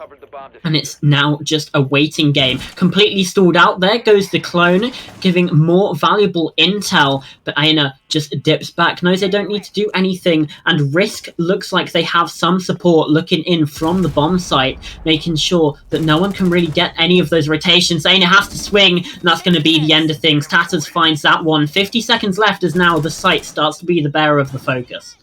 S2: and it's now just a waiting game. Completely stalled out. There goes the clone, giving more valuable intel, but Aina just dips back, knows they don't need to do anything, and Risk looks like they have some support looking in from the bomb site, making sure that no one can really get any of those rotations. Aina has to swing, and that's going to be the end of things. Tatters finds that one. 50 seconds left as now the site starts to be the bearer of the focus.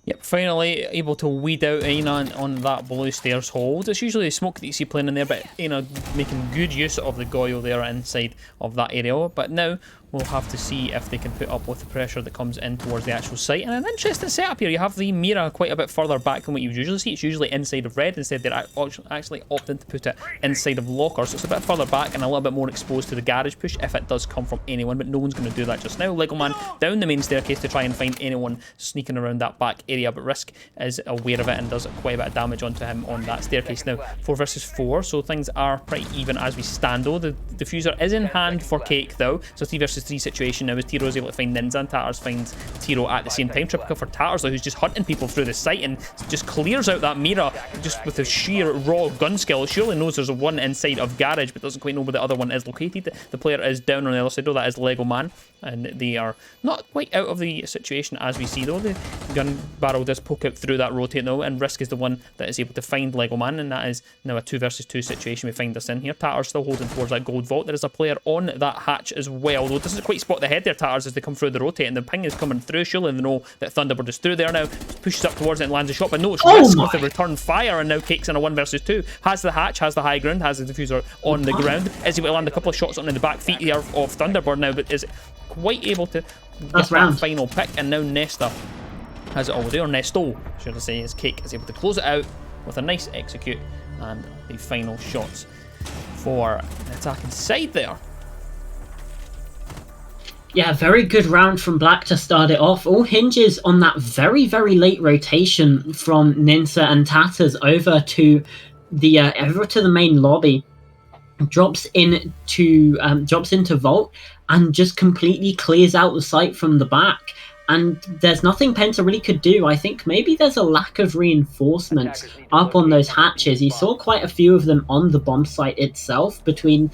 S1: Yep, finally able to weed out Aina on that blue stairs hold. It's usually the smoke that you see playing in there, but Aina making good use of the Goyle there inside of that area. But now we'll have to see if they can put up with the pressure that comes in towards the actual site. And an interesting setup here. You have the Mira quite a bit further back than what you would usually see. It's usually inside of red. Instead, they're actually opting to put it inside of locker. So it's a bit further back and a little bit more exposed to the garage push if it does come from anyone. But no one's going to do that just now. Lego Man down the main staircase to try and find anyone sneaking around that back area. But Risk is aware of it and does quite a bit of damage onto him on that staircase. Now, 4 versus 4. So things are pretty even as we stand, though. The diffuser is in hand for Cake, though. So 3 versus 3 situation now as Tiro is able to find Ninja, and Tatters finds Tiro at the same time. Triple kill for Tatters, though, who's just hunting people through the site and just clears out that Mira just with his sheer raw gun skill. Surely knows there's one inside of garage, but doesn't quite know where the other one is located. The player is down on the other side, though. That is Lego Man, and they are not quite out of the situation as we see, though. The gun barrel does poke out through that rotate, though, and Risk is the one that is able to find Lego Man, and that is now a 2 versus 2 situation we find us in here. Tatters still holding towards that gold vault. There is a player on that hatch as well, though, doesn't quite spot the head there, Tatters, as they come through the rotate, and the ping is coming through. Surely they know that Thunderbird is through there now. Pushes up towards it and lands a shot, but no, it's Risk with the return fire, and now Cake's in a 1 versus 2. Has the hatch, has the high ground, has the diffuser on the ground. Is able to land a couple of shots on the back feet here of Thunderbird now, but is quite able to get that final pick, and now Nesta has it all day, or Nesto, should I say, as Cake is able to close it out with a nice execute and the final shots for the attacking side there.
S2: Yeah, very good round from Black to start it off. All hinges on that very, very late rotation from Ninja and Tatters over to the main lobby. Drops into Vault and just completely clears out the site from the back. And there's nothing Penta really could do. I think maybe there's a lack of reinforcements up on those hatches. You saw quite a few of them on the bomb site itself between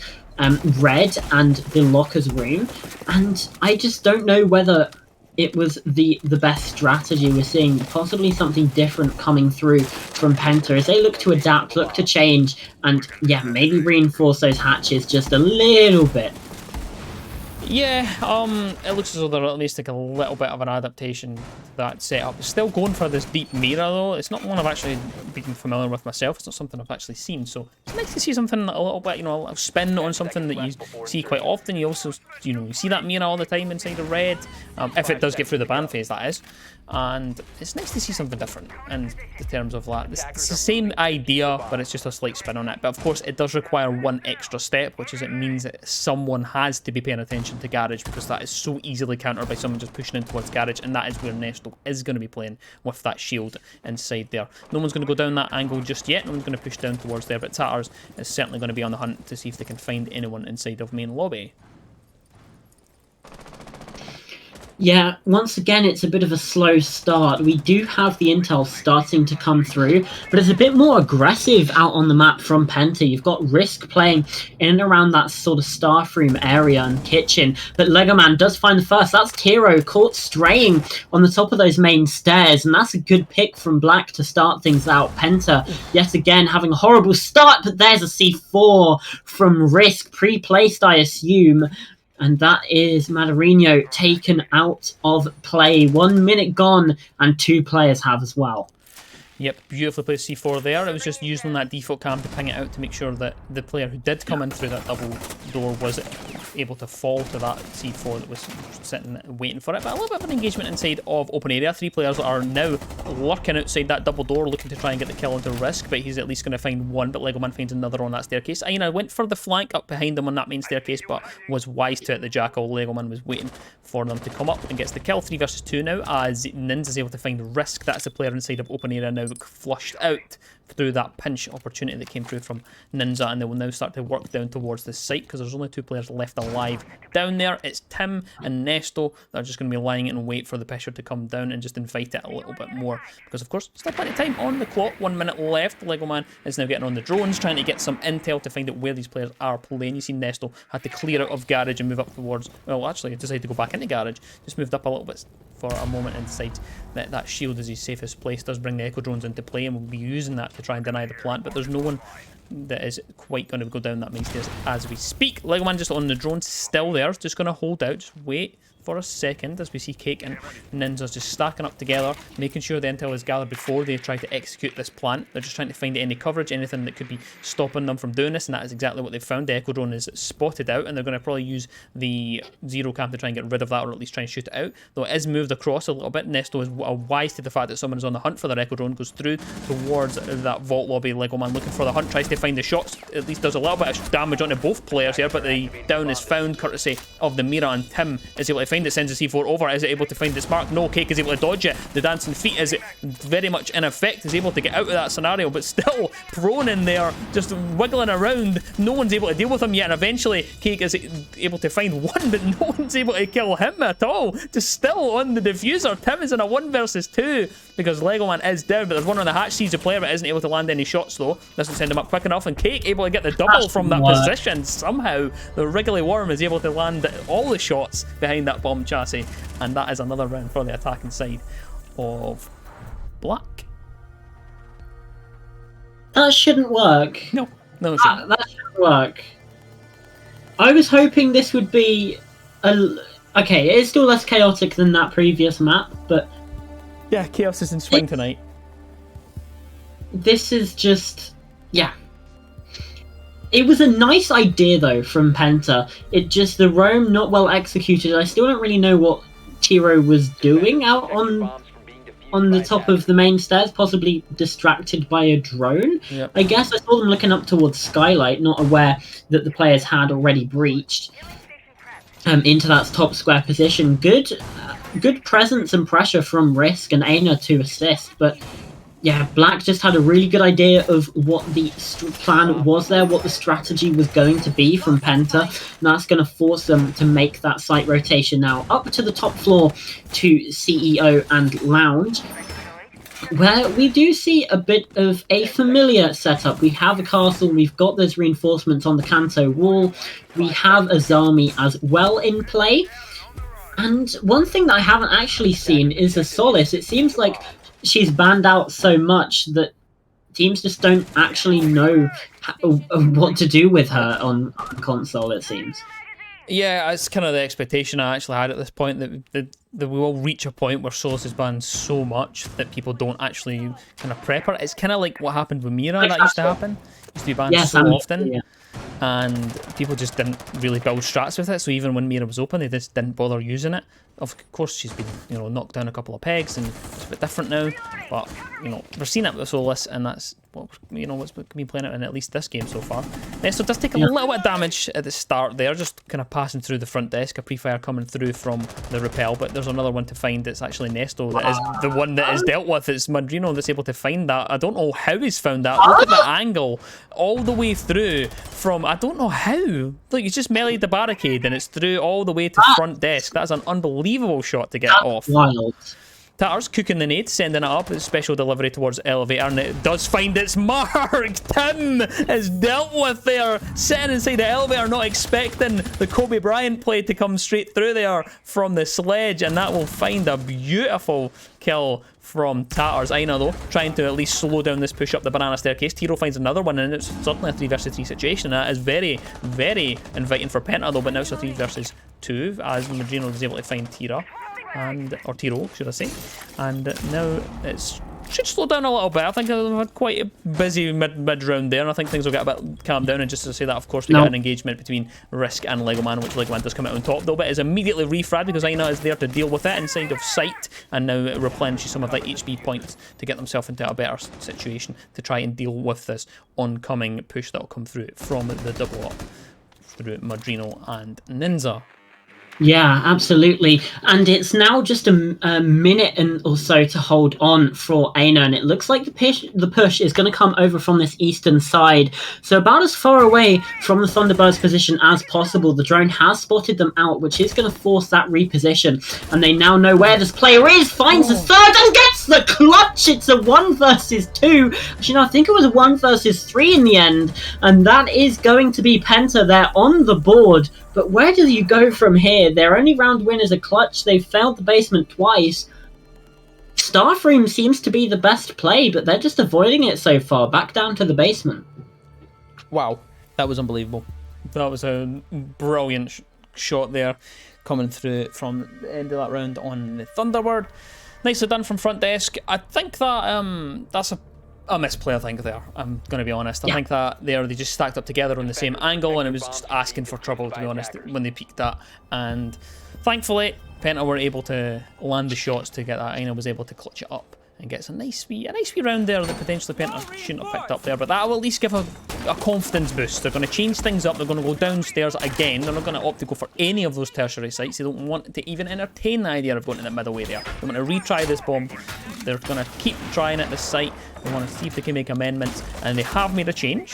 S2: Red and the Locker's room. And I just don't know whether it was the best strategy. We're seeing possibly something different coming through from Penta as they look to adapt, look to change, and yeah, maybe reinforce those hatches just a little bit.
S1: Yeah, it looks as though they're at least like a little bit of an adaptation to that setup. Still going for this deep mirror though. It's not one I've actually been familiar with myself. It's not something I've actually seen. So it's nice to see something a little bit, you know, a little spin on something that you see quite often. You also, you know, you see that mirror all the time inside of Red, if it does get through the ban phase, that is. And it's nice to see something different in the terms of that. It's the same idea, but it's just a slight spin on it. But of course, it does require one extra step, which is it means that someone has to be paying attention to Garage, because that is so easily countered by someone just pushing in towards Garage, and that is where Nesto is going to be playing with that shield inside there. No one's going to go down that angle just yet. No one's going to push down towards there, but Tatters is certainly going to be on the hunt to see if they can find anyone inside of main lobby.
S2: Yeah, once again, it's a bit of a slow start. We do have the intel starting to come through, but it's a bit more aggressive out on the map from Penta. You've got Risk playing in and around that sort of staff room area and kitchen, but Legoman does find the first. That's Tiro caught straying on the top of those main stairs, and that's a good pick from Black to start things out. Penta, yet again, having a horrible start, but there's a C4 from Risk, pre-placed, I assume. And that is Madarino taken out of play. 1 minute gone, and 2 players have as well.
S1: Yep, beautifully placed C4 there. It was just using that default cam to ping it out to make sure that the player who did come in through that double door was able to fall to that C4 that was sitting waiting for it. But a little bit of an engagement inside of open area. 3 players are now lurking outside that double door looking to try and get the kill into Risk, but he's at least going to find one, but Legoman finds another on that staircase. Aina went for the flank up behind him on that main staircase, but was wise to it. The Jackal Legoman was waiting for them to come up and gets the kill. 3 versus 2 now as Nins is able to find Risk. That's the player inside of open area now flushed out through that pinch opportunity that came through from Ninja, and they will now start to work down towards the site because there's only 2 players left alive down there. It's Tim and Nesto that are just going to be lying in wait for the pressure to come down and just invite it a little bit more, because of course still plenty of time on the clock. 1 minute left. Legoman is now getting on the drones trying to get some intel to find out where these players are playing. You see Nesto had to clear out of Garage and move up towards, well actually he decided to go back into Garage, just moved up a little bit for a moment inside that shield is his safest place. Does bring the echo drones into play and will be using that to try and deny the plant, but there's no one that is quite going to go down that main stairs as we speak. Legoman just on the drone, still there, just going to hold out, just wait for a second as we see Cake and Ninjas just stacking up together, making sure the intel is gathered before they try to execute this plant. They're just trying to find any coverage, anything that could be stopping them from doing this, and that is exactly what they've found. The Echo Drone is spotted out, and they're going to probably use the Zero Cam to try and get rid of that, or at least try and shoot it out. Though it is moved across a little bit, Nesto is wise to the fact that someone is on the hunt for their Echo Drone, goes through towards that vault lobby. Legoman looking for the hunt, tries to find the shots, at least does a little bit of damage onto both players here, but the down is found courtesy of the Mira, and Tim is able to find it, sends a C4 over. Is it able to find the spark? No. Cake is able to dodge it. The dancing feet is very much in effect, is able to get out of that scenario, but still prone in there, just wiggling around. No one's able to deal with him yet, and eventually Cake is able to find one, but no one's able to kill him at all. Just still on the diffuser. Tim is in a 1 versus 2 because Legoman is down, but there's one on the hatch, sees the player, but isn't able to land any shots though. Doesn't send him up quick enough, and Cake able to get the double from that position. Somehow the Wriggly Worm is able to land all the shots behind that bomb chassis, and that is another round for the attacking side of Black.
S2: That shouldn't work.
S1: No, it shouldn't.
S2: That shouldn't work. I was hoping this would be okay, it is still less chaotic than that previous map, but
S1: Yeah, chaos is in swing tonight.
S2: this is just, yeah. It was a nice idea though from Penta. It just, the roam not well executed. I still don't really know what Tiro was doing out on the top of the main stairs, possibly distracted by a drone.
S1: Yep.
S2: I guess I saw them looking up towards Skylight, not aware that the players had already breached into that top square position. Good presence and pressure from Risk and Aina to assist, but yeah, Black just had a really good idea of what the plan was there, what the strategy was going to be from Penta, and that's going to force them to make that site rotation now up to the top floor to CEO and Lounge, where we do see a bit of a familiar setup. We have a castle, we've got those reinforcements on the Kanto wall, we have Azami as well in play, and one thing that I haven't actually seen is a Solace. It seems like she's banned out so much that teams just don't actually know what to do with her on console, it seems.
S1: Yeah, it's kind of the expectation I actually had at this point, that we will reach a point where Solus is banned so much that people don't actually kind of prep her. It's kind of like what happened with Mira. That used to happen. Used to be banned so often. Yeah. And people just didn't really build strats with it, so even when Mira was open, they just didn't bother using it. Of course, she's been, knocked down a couple of pegs, and it's a bit different now. But we're seeing it with Solus, and that's what what's been playing out in at least this game so far. So it does take a little bit of damage at the start there, just kind of passing through the front desk. A pre-fire coming through from the rappel, but there's another one to find. It's actually Nesto that is the one that is dealt with. It's Madrino that's able to find that. I don't know how he's found that. Look at the angle all the way through from. I don't know how. Look, he's just meleeed the barricade, and it's through all the way to front desk. That's an unbelievable shot to get off.
S2: Wild.
S1: Tatars cooking the nade, sending it up. It's special delivery towards elevator, and it does find its mark. Tim is dealt with there, sitting inside the elevator, not expecting the Kobe Bryant play to come straight through there from the sledge, and that will find a beautiful kill from Tatars. Aina, though, trying to at least slow down this push up the banana staircase. Tiro finds another one, and it's certainly a 3 versus 3 situation. That is very, very inviting for Penta, though, but now it's a 3 versus 2, as Madrino is able to find Tira. Or Tiro, should I say. And now it should slow down a little bit. I think I've had quite a busy mid-round there, and I think things will get a bit calmed down. And just to say that, of course, we get an engagement between Risk and Legoman, which Legoman does come out on top, though, but is immediately refragged because Aina is there to deal with it inside of sight, and now replenishes some of the HP points to get themselves into a better situation to try and deal with this oncoming push that will come through from the double up through Madrino and Ninja.
S2: Yeah, absolutely. And it's now just a minute and or so to hold on for Aina, and it looks like the push is going to come over from this eastern side. So about as far away from the Thunderbird's position as possible. The drone has spotted them out, which is going to force that reposition. And they now know where this player is, finds the third and gets the clutch. It's a 1 versus 2. Actually, no, I think it was a 1 versus 3 in the end. And that is going to be Penta. They're on the board. But where do you go from here? Their only round win is a clutch. They've failed the basement twice. Starframe seems to be the best play, but they're just avoiding it so far. Back down to the basement.
S1: Wow, that was unbelievable. That was a brilliant shot there, coming through from the end of that round on the Thunderbird. Nicely done from front desk. I think that that's a misplay, I think, there. I'm going to be honest. I think that they just stacked up together on the same angle, and it was just asking for trouble, to be honest, when they peaked that. And thankfully, Penta were able to land the shots to get that. Aina was able to clutch it up and gets a nice wee round there that potentially Penta shouldn't have picked up there. But that will at least give a confidence boost. They're going to change things up. They're going to go downstairs again. They're not going to opt to go for any of those tertiary sites. They don't want to even entertain the idea of going to the middle area. They want to retry this bomb. They're going to keep trying at this site. They want to see if they can make amendments. And they have made a change.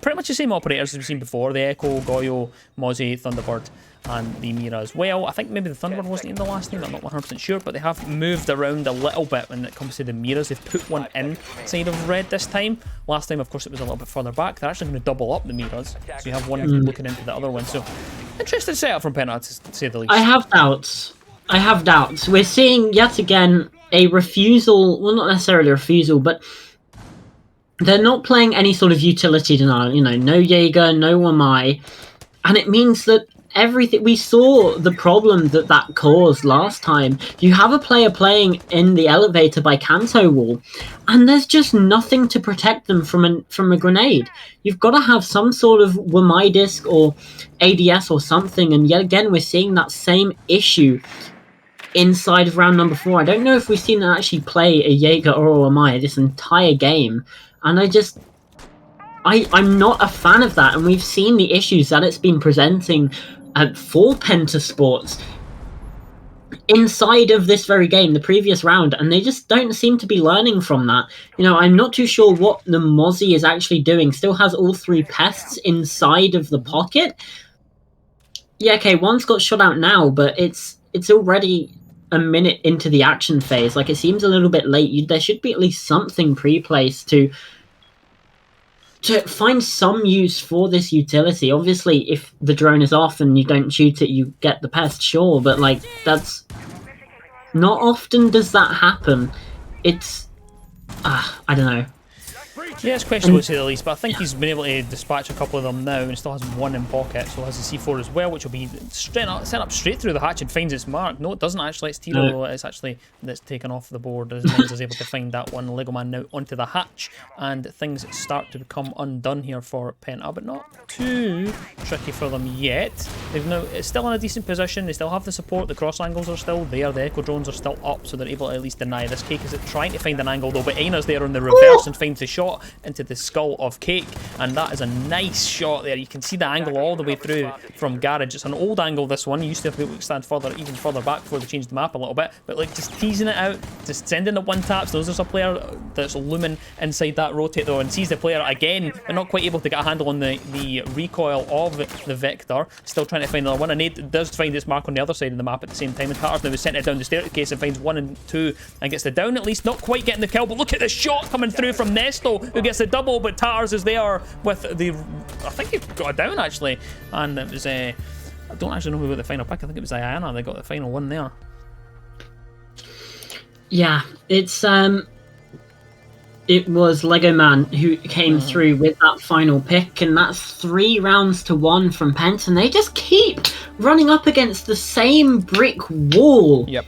S1: Pretty much the same operators as we've seen before. The Echo, Goyo, Mozzie, Thunderbird, and the Mira as well. I think maybe the Thunderbird wasn't in the last name, I'm not 100% sure, but they have moved around a little bit when it comes to the Miras. They've put one inside of red this time. Last time, of course, it was a little bit further back. They're actually going to double up the Miras, so you have one looking into the other one. So, interesting setup from Penta, to say the least.
S2: I have doubts. We're seeing, yet again, a refusal, well, not necessarily a refusal, but they're not playing any sort of utility denial. No Jaeger, no Wamai. And it means that everything. We saw the problem that caused last time. You have a player playing in the elevator by Kanto wall, and there's just nothing to protect them from a grenade. You've got to have some sort of Wamai disc or ADS or something, and yet again we're seeing that same issue inside of round number 4. I don't know if we've seen them actually play a Jaeger or a Wamai this entire game, and I'm not a fan of that, and we've seen the issues that it's been presenting for Pentasports inside of this very game, the previous round, and they just don't seem to be learning from that. You know, I'm not too sure what the Mozzie is actually doing. Still has all 3 pests inside of the pocket. Yeah, okay, one's got shot out now, but it's already a minute into the action phase. Like, it seems a little bit late. There should be at least something pre-placed to find some use for this utility. Obviously, if the drone is off and you don't shoot it, you get the pest, sure, but, like, that's... Not often does that happen. It's... I don't know.
S1: Yeah, it's questionable to say the least, but I think he's been able to dispatch a couple of them now and still has one in pocket, so has the C4 as well, which will be sent up straight through the hatch and finds its mark. No, it doesn't actually. It's Tiro, though. It's actually that's taken off the board as Mines is able to find that one Lego Man now onto the hatch, and things start to become undone here for Penta, but not too tricky for them yet. It's still in a decent position. They still have the support. The cross angles are still there. The echo drones are still up, so they're able to at least deny this. Cake is trying to find an angle though, but Aina's there on the reverse and finds the shot into the skull of Cake, and that is a nice shot there. You can see the angle all the way through from Garage. It's an old angle, this one. You used to have to stand even further back before they changed the map a little bit, but like just teasing it out, just sending the one taps. There's a player that's looming inside that rotate though and sees the player again, but not quite able to get a handle on the recoil of the Vector. Still trying to find another one, and Nate does find its mark on the other side of the map at the same time, and Tatters now is sent it down the staircase and finds 1 and 2 and gets the down at least. Not quite getting the kill, but look at the shot coming through from Nesto, who gets the double, but Tatters is there with the... I think he got a down actually, and it was I don't actually know who got the final pick. I think it was Diana. They got the final one there.
S2: Yeah, it was Lego Man who came through with that final pick, and that's 3 rounds to 1 from Pent, and they just keep running up against the same brick wall.
S1: Yep.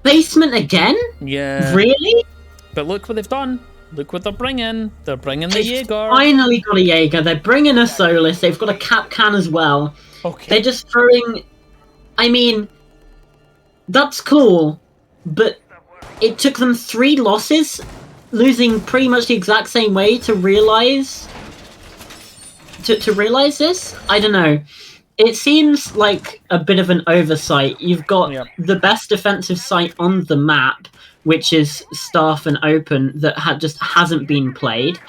S2: Basement again?
S1: Yeah.
S2: Really?
S1: But look what they've done. Look what they're bringing. They're bringing the Jaeger.
S2: Finally got a Jaeger. They're bringing a Solus. They've got a Cap Can as well.
S1: Okay.
S2: They're just throwing... I mean, that's cool, but it took them 3 losses, losing pretty much the exact same way to realize... To realize this? I don't know. It seems like a bit of an oversight. You've got the best defensive site on the map, which is Staff and Open, that just hasn't been played.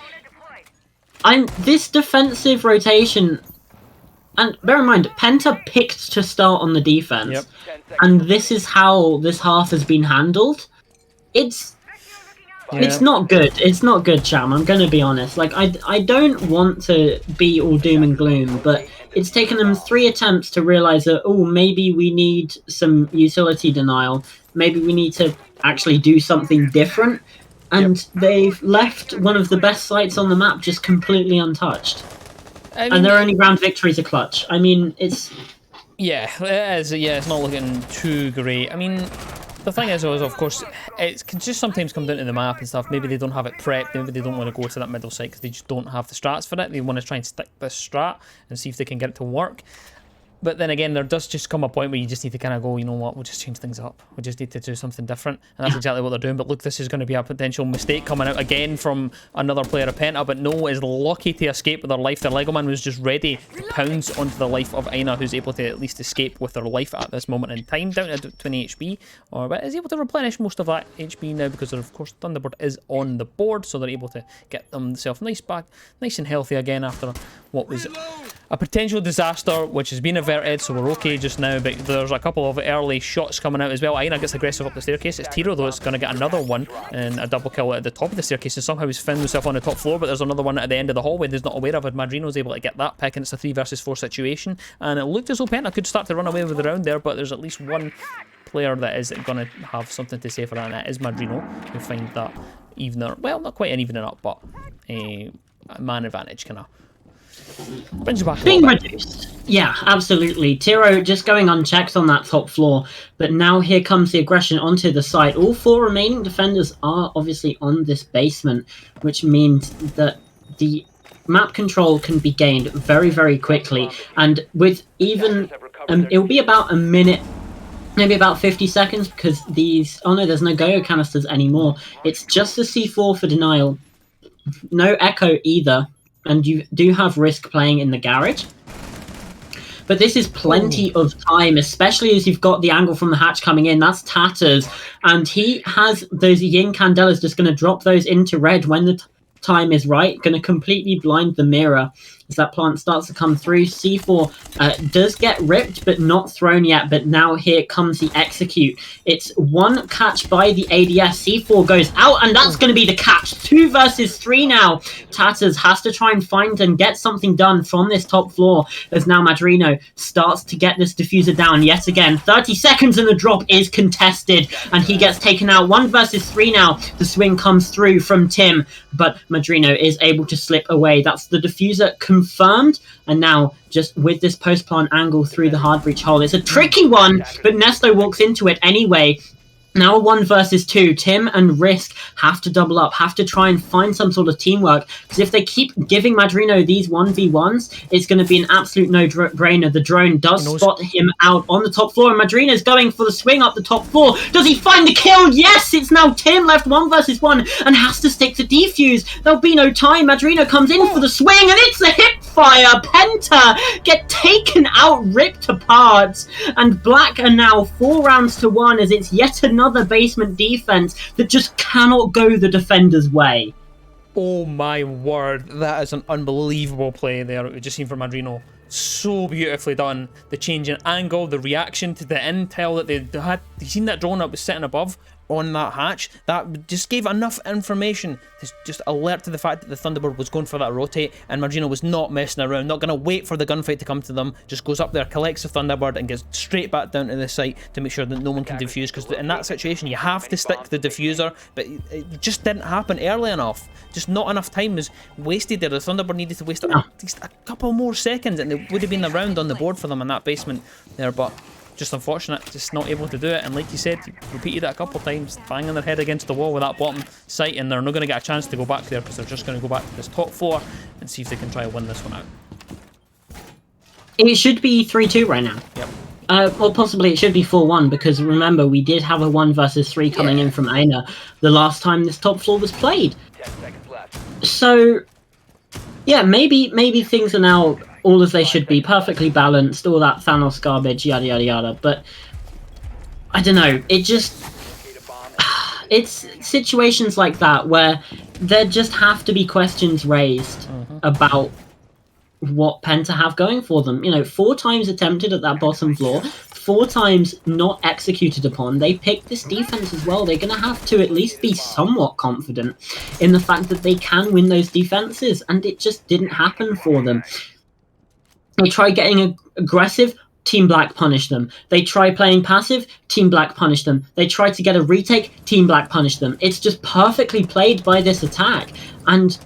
S2: This defensive rotation, and bear in mind, Penta picked to start on the defense, and this is how this half has been handled. It's not good. It's not good, Cham. I'm going to be honest. Like, I don't want to be all doom and gloom, but it's taken them 3 attempts to realize that, oh, maybe we need some utility denial. Maybe we need to actually do something different. And they've left one of the best sites on the map just completely untouched. I mean, and their only round victories are clutch. I mean, it's...
S1: Yeah, it is. Yeah, it's not looking too great. I mean... The thing is, of course, it can just sometimes come down to the map and stuff. Maybe they don't have it prepped. Maybe they don't want to go to that middle site because they just don't have the strats for it. They want to try and stick this strat and see if they can get it to work. But then again, there does just come a point where you just need to kind of go, you know what, we'll just change things up. We just need to do something different. And that's exactly what they're doing. But look, this is going to be a potential mistake coming out again from another player of Penta. But No is lucky to escape with their life. Their Lego Man was just ready to pounce onto the life of Aina, who's able to at least escape with their life at this moment in time, down to 20 HP. But is able to replenish most of that HP now because, of course, Thunderbird is on the board. So they're able to get themselves nice and healthy again after what was a potential disaster, which has been averted, so we're okay just now. But there's a couple of early shots coming out as well. Aina gets aggressive up the staircase. It's Tiro, though, it's going to get another one and a double kill at the top of the staircase, and somehow he's found himself on the top floor, but there's another one at the end of the hallway that he's not aware of, and Madrino's able to get that pick, and it's a 3 versus 4 situation, and it looked as though Penta could start to run away with the round there, but there's at least one player that is going to have something to say for that, and that is Madrino, who finds that evener, well, not quite an evening up, but a man advantage kind of Brings you back a
S2: Being
S1: little bit.
S2: reduced. Yeah, absolutely. Tiro just going unchecked on that top floor, but now here comes the aggression onto the side. All 4 remaining defenders are obviously on this basement, which means that the map control can be gained very, very quickly. And with even, it'll be about a minute, maybe about 50 seconds, because these, oh no, there's no Go canisters anymore. It's just the C4 for denial. No Echo either, and you do have Risk playing in the garage. But this is plenty of time, especially as you've got the angle from the hatch coming in. That's Tatters, and he has those Yin Candelas just going to drop those into red when the time is right, going to completely blind the mirror as that plant starts to come through. C4 does get ripped, but not thrown yet, but now here comes the execute. It's 1 catch by the ADS. C4 goes out, and that's going to be the catch. 2 versus 3 now. Tatters has to try and find and get something done from this top floor as now Madrino starts to get this diffuser down yet again. 30 seconds and the drop is contested, and he gets taken out. 1 versus 3 now. The swing comes through from Tim, but Madrino is able to slip away. That's the diffuser confirmed, and now just with this post-plant angle through the hard breach hole. It's a tricky one, but Nesto walks into it anyway. Now 1 versus 2. Tim and Risk have to double up, have to try and find some sort of teamwork, because if they keep giving Madrino these 1v1s, it's going to be an absolute no-brainer. The drone does spot him out on the top floor, and Madrino's going for the swing up the top floor. Does he find the kill? Yes! It's now Tim left 1 versus 1 and has to stick to defuse. There'll be no time. Madrino comes in for the swing, and it's a hip fire. Penta get taken out, ripped apart, and Black are now 4 rounds to 1 as it's yet another basement defense that just cannot go the defender's way.
S1: Oh my word, that is an unbelievable play there. We've just seen from Madrino. So beautifully done. The change in angle, the reaction to the intel that they had. You seen that drone that was sitting above on that hatch? That just gave enough information to just alert to the fact that the Thunderbird was going for that rotate, and Madrino was not messing around, not going to wait for the gunfight to come to them, just goes up there, collects the Thunderbird, and gets straight back down to the site to make sure that no one can defuse, because in that situation you have to stick to the diffuser, but it just didn't happen early enough. Just not enough time was wasted there. The Thunderbird needed to waste at least a couple more seconds, and it would have been a round on the board for them in that basement there, but just unfortunate, just not able to do it. And like you said, you repeated it a couple of times, banging their head against the wall with that bottom site, and they're not going to get a chance to go back there because they're just going to go back to this top floor and see if they can try and win this one out.
S2: It should be 3-2 right now.
S1: Yep.
S2: Or possibly it should be 4-1, because remember, we did have a 1 versus 3 coming in from Aina the last time this top floor was played.
S3: 10 seconds left.
S2: So, yeah, maybe things are now all as they should be, perfectly balanced, all that Thanos garbage, yada yada yada, but I don't know, it just, it's situations like that where there just have to be questions raised about what Penta have going for them. You know, 4 times attempted at that bottom floor, 4 times not executed upon. They picked this defense as well. They're going to have to at least be somewhat confident in the fact that they can win those defenses, and it just didn't happen for them. They try getting aggressive, Team Black punish them. They try playing passive, Team Black punish them. They try to get a retake, Team Black punish them. It's just perfectly played by this attack. And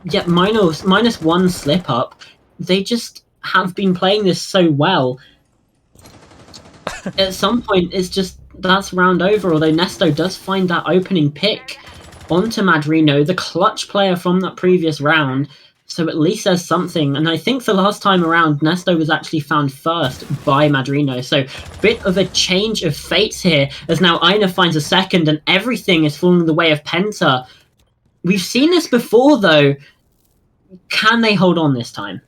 S2: yet minus 1 slip up, they just have been playing this so well. At some point, it's just, that's round over, although Nesto does find that opening pick onto Madrino, the clutch player from that previous round. So at least there's something, and I think the last time around, Nesto was actually found first by Madrino, so bit of a change of fates here, as now Aina finds a second, and everything is falling the way of Penta. We've seen this before, though. Can they hold on this time?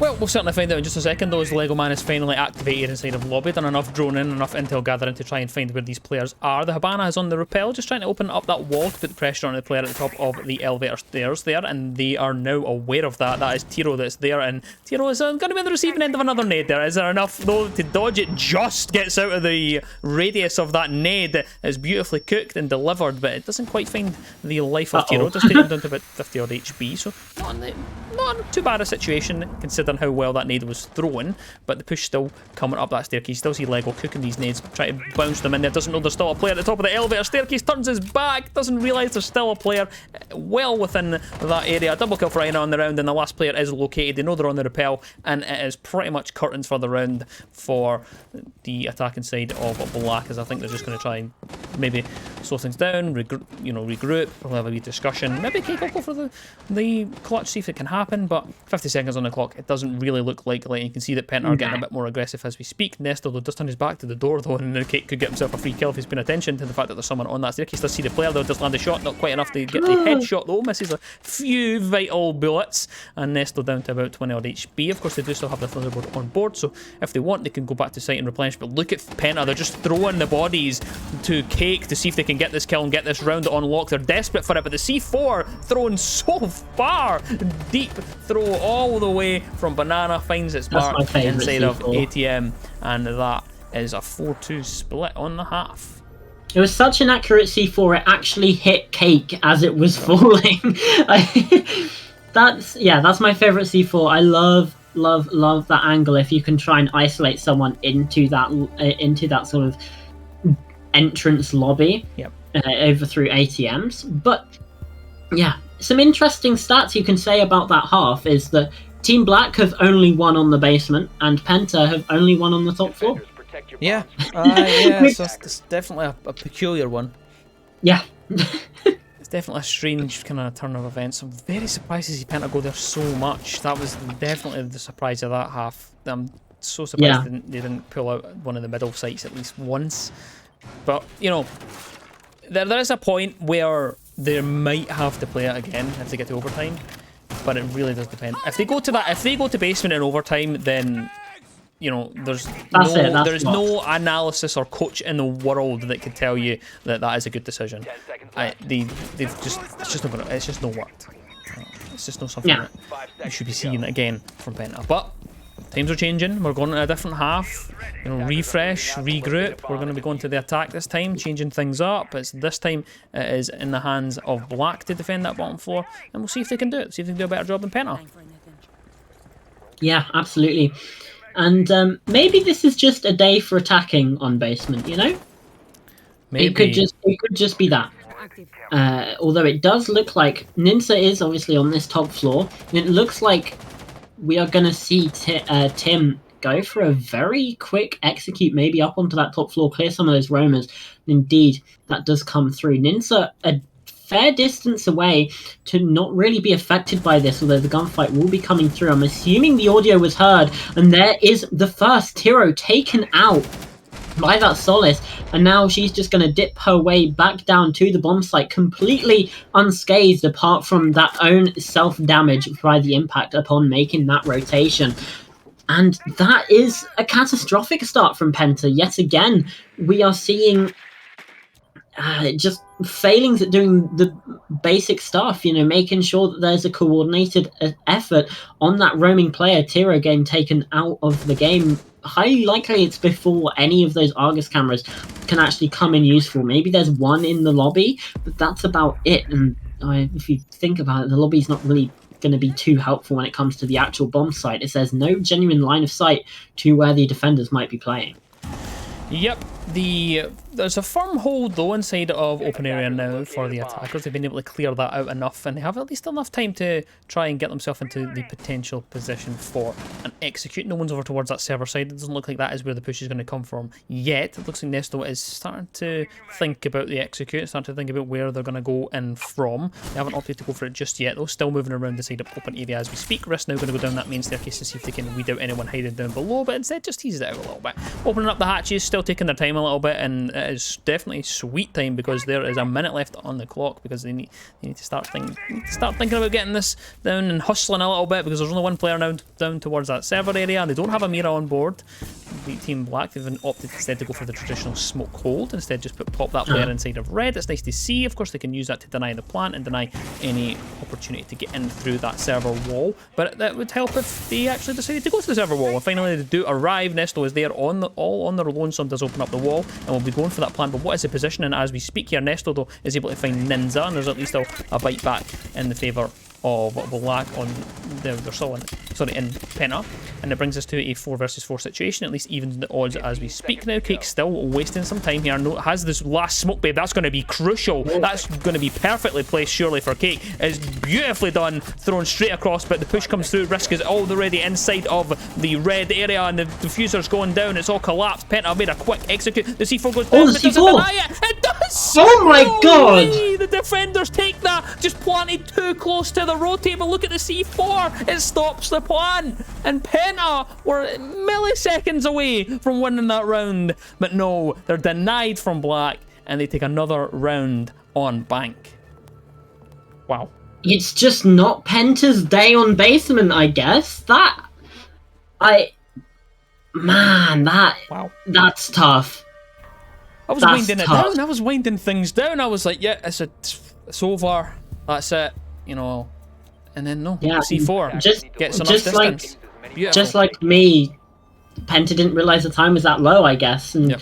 S1: Well, we'll certainly find out in just a second, though, as Lego Man is finally activated inside of lobby, done enough droning, enough intel gathering to try and find where these players are. The Habana is on the rappel, just trying to open up that wall to put the pressure on the player at the top of the elevator stairs there, and they are now aware of that. That is Tiro that's there, and Tiro is going to be on the receiving end of another nade there. Is there enough, though, to dodge it? Just gets out of the radius of that nade. It's beautifully cooked and delivered, but it doesn't quite find the life of Tiro. Just taking him down to about 50 odd HP, so not too bad a situation, considering considering how well that nade was thrown. But the push still coming up that staircase. Still see Lego cooking these nades, trying to bounce them in there. Doesn't know there's still a player at the top of the elevator staircase. Turns his back, doesn't realise there's still a player well within that area. Double kill for Rhino on the round, and the last player is located. They know they're on the rappel, and it is pretty much curtains for the round for the attacking side of Black, as I think they're just going to try and maybe slow things down, regroup, we'll have a wee discussion, maybe Cake will go for the clutch, see if it can happen, but 50 seconds on the clock, it doesn't really look likely. You can see that Penta are getting a bit more aggressive as we speak. Nestor does turn his back to the door though, and then Cake could get himself a free kill if he's paying attention to the fact that there's someone on that staircase. Does see the player though, does land a shot, not quite enough to get the headshot though, misses a few vital bullets, and Nestor down to about 20 odd HP. Of course they do still have the Thunderbolt on board, so if they want they can go back to site and replenish, but look at Penta, they're just throwing the bodies to Cake to see if they can get this kill and get this round to unlock. They're desperate for it, but the C4 thrown so far, deep throw all the way from Banana, finds its mark inside of ATM, and that is a 4-2 split on the half.
S2: It was such an accurate C4, it actually hit Cake as it was falling. That's my favourite C4. I love that angle. If you can try and isolate someone into that sort of entrance lobby, over through ATMs. But yeah, some interesting stats you can say about that half is that Team Black have only won on the basement, and Penta have only won on the top floor.
S1: Yeah, so it's definitely a peculiar one.
S2: Yeah.
S1: It's definitely a strange kind of turn of events. I'm very surprised to see Penta go there so much. That was definitely the surprise of that half. I'm so surprised they didn't pull out one of the middle sites at least once. But, you know, there is a point where they might have to play it again if they get to overtime. But it really does depend. If they go to basement in overtime, then, you know, there's no analysis or coach in the world that could tell you that that is a good decision. It's just not worked. It's just not something that you should be seeing again from Penta. But times are changing. We're going to a different half. You know, refresh, regroup. We're going to be going to the attack this time, changing things up. It's this time it is in the hands of Black to defend that bottom floor, and we'll see if they can do it. See if they can do a better job than Penta.
S2: Yeah, absolutely. And maybe this is just a day for attacking on basement. You know, maybe it could just be that. Although it does look like Ninja is obviously on this top floor, and it looks like we are going to see Tim go for a very quick execute, maybe up onto that top floor, clear some of those roamers. Indeed, that does come through. Ninja a fair distance away to not really be affected by this, although the gunfight will be coming through. I'm assuming the audio was heard, and there is the first Tiro taken out by that Solace, and now she's just going to dip her way back down to the bomb site completely unscathed, apart from that own self-damage by the impact upon making that rotation. And that is a catastrophic start from Penta. Yet again, we are seeing just failings at doing the basic stuff, you know, making sure that there's a coordinated effort on that roaming player. Tiro getting taken out of the game. Highly likely it's before any of those Argus cameras can actually come in useful. Maybe there's one in the lobby, but that's about it. And if you think about it, the lobby's not really going to be too helpful when it comes to the actual bomb site, as there's no genuine line of sight to where the defenders might be playing.
S1: Yep, there's a firm hold though inside of open area now for the attackers. They've been able to clear that out enough, and they have at least enough time to try and get themselves into the potential position for an execute. No one's over towards that server side. It doesn't look like that is where the push is going to come from yet. It looks like Nesto is starting to think about the execute, starting to think about where they're going to go in from. They haven't opted to go for it just yet though, still moving around the side of open area as we speak. Risk now going to go down that main staircase to see if they can weed out anyone hiding down below, but instead just tease it out a little bit. Opening up the hatches, still taking their time a little bit, and it is definitely sweet time because there is a minute left on the clock, because they need to start thinking about getting this down and hustling a little bit, because there's only one player now down towards that server area, and they don't have a Mira on board. The Team Black, they've opted instead to go for the traditional smoke hold, instead just pop that player inside of red. It's nice to see. Of course they can use that to deny the plant and deny any opportunity to get in through that server wall, but that would help if they actually decided to go to the server wall. And finally they do arrive. Nesto is there all on their lonesome, does open up the wall, and we'll be going for that plant. But what is the positioning as we speak here? Nesto though is able to find Ninja, and there's at least a bite back in the favour of Black on they're still sorry, in Penta, and it brings us to a 4 versus 4 situation, at least evens the odds as we speak now. Cake still wasting some time here. No, has this last smoke babe. That's going to be crucial. That's going to be perfectly placed, surely, for Cake. It's beautifully done, thrown straight across, but the push comes through. Risk is already inside of the red area, and the diffuser's going down. It's all collapsed. Penta made a quick execute. The C4 goes down,
S2: the
S1: but doesn't
S2: C4!
S1: deny it. It does!
S2: Oh my god!
S1: The defenders take that. Just planted too close to the rotate, but look at the C4. It stops the plan. And Penta were milliseconds away from winning that round. But no, they're denied from Black, and they take another round on Bank. Wow.
S2: It's just not Penta's day on basement, I guess.
S1: Wow.
S2: That's tough.
S1: I was
S2: That's
S1: winding it
S2: tough.
S1: down. I was winding things down. I was like, yeah, it's over. That's it. You know. And then no.
S2: Yeah,
S1: C4 gets enough
S2: just like-
S1: distance. Beautiful.
S2: Just like me, Penta didn't realize the time was that low, I guess, and
S1: Yep.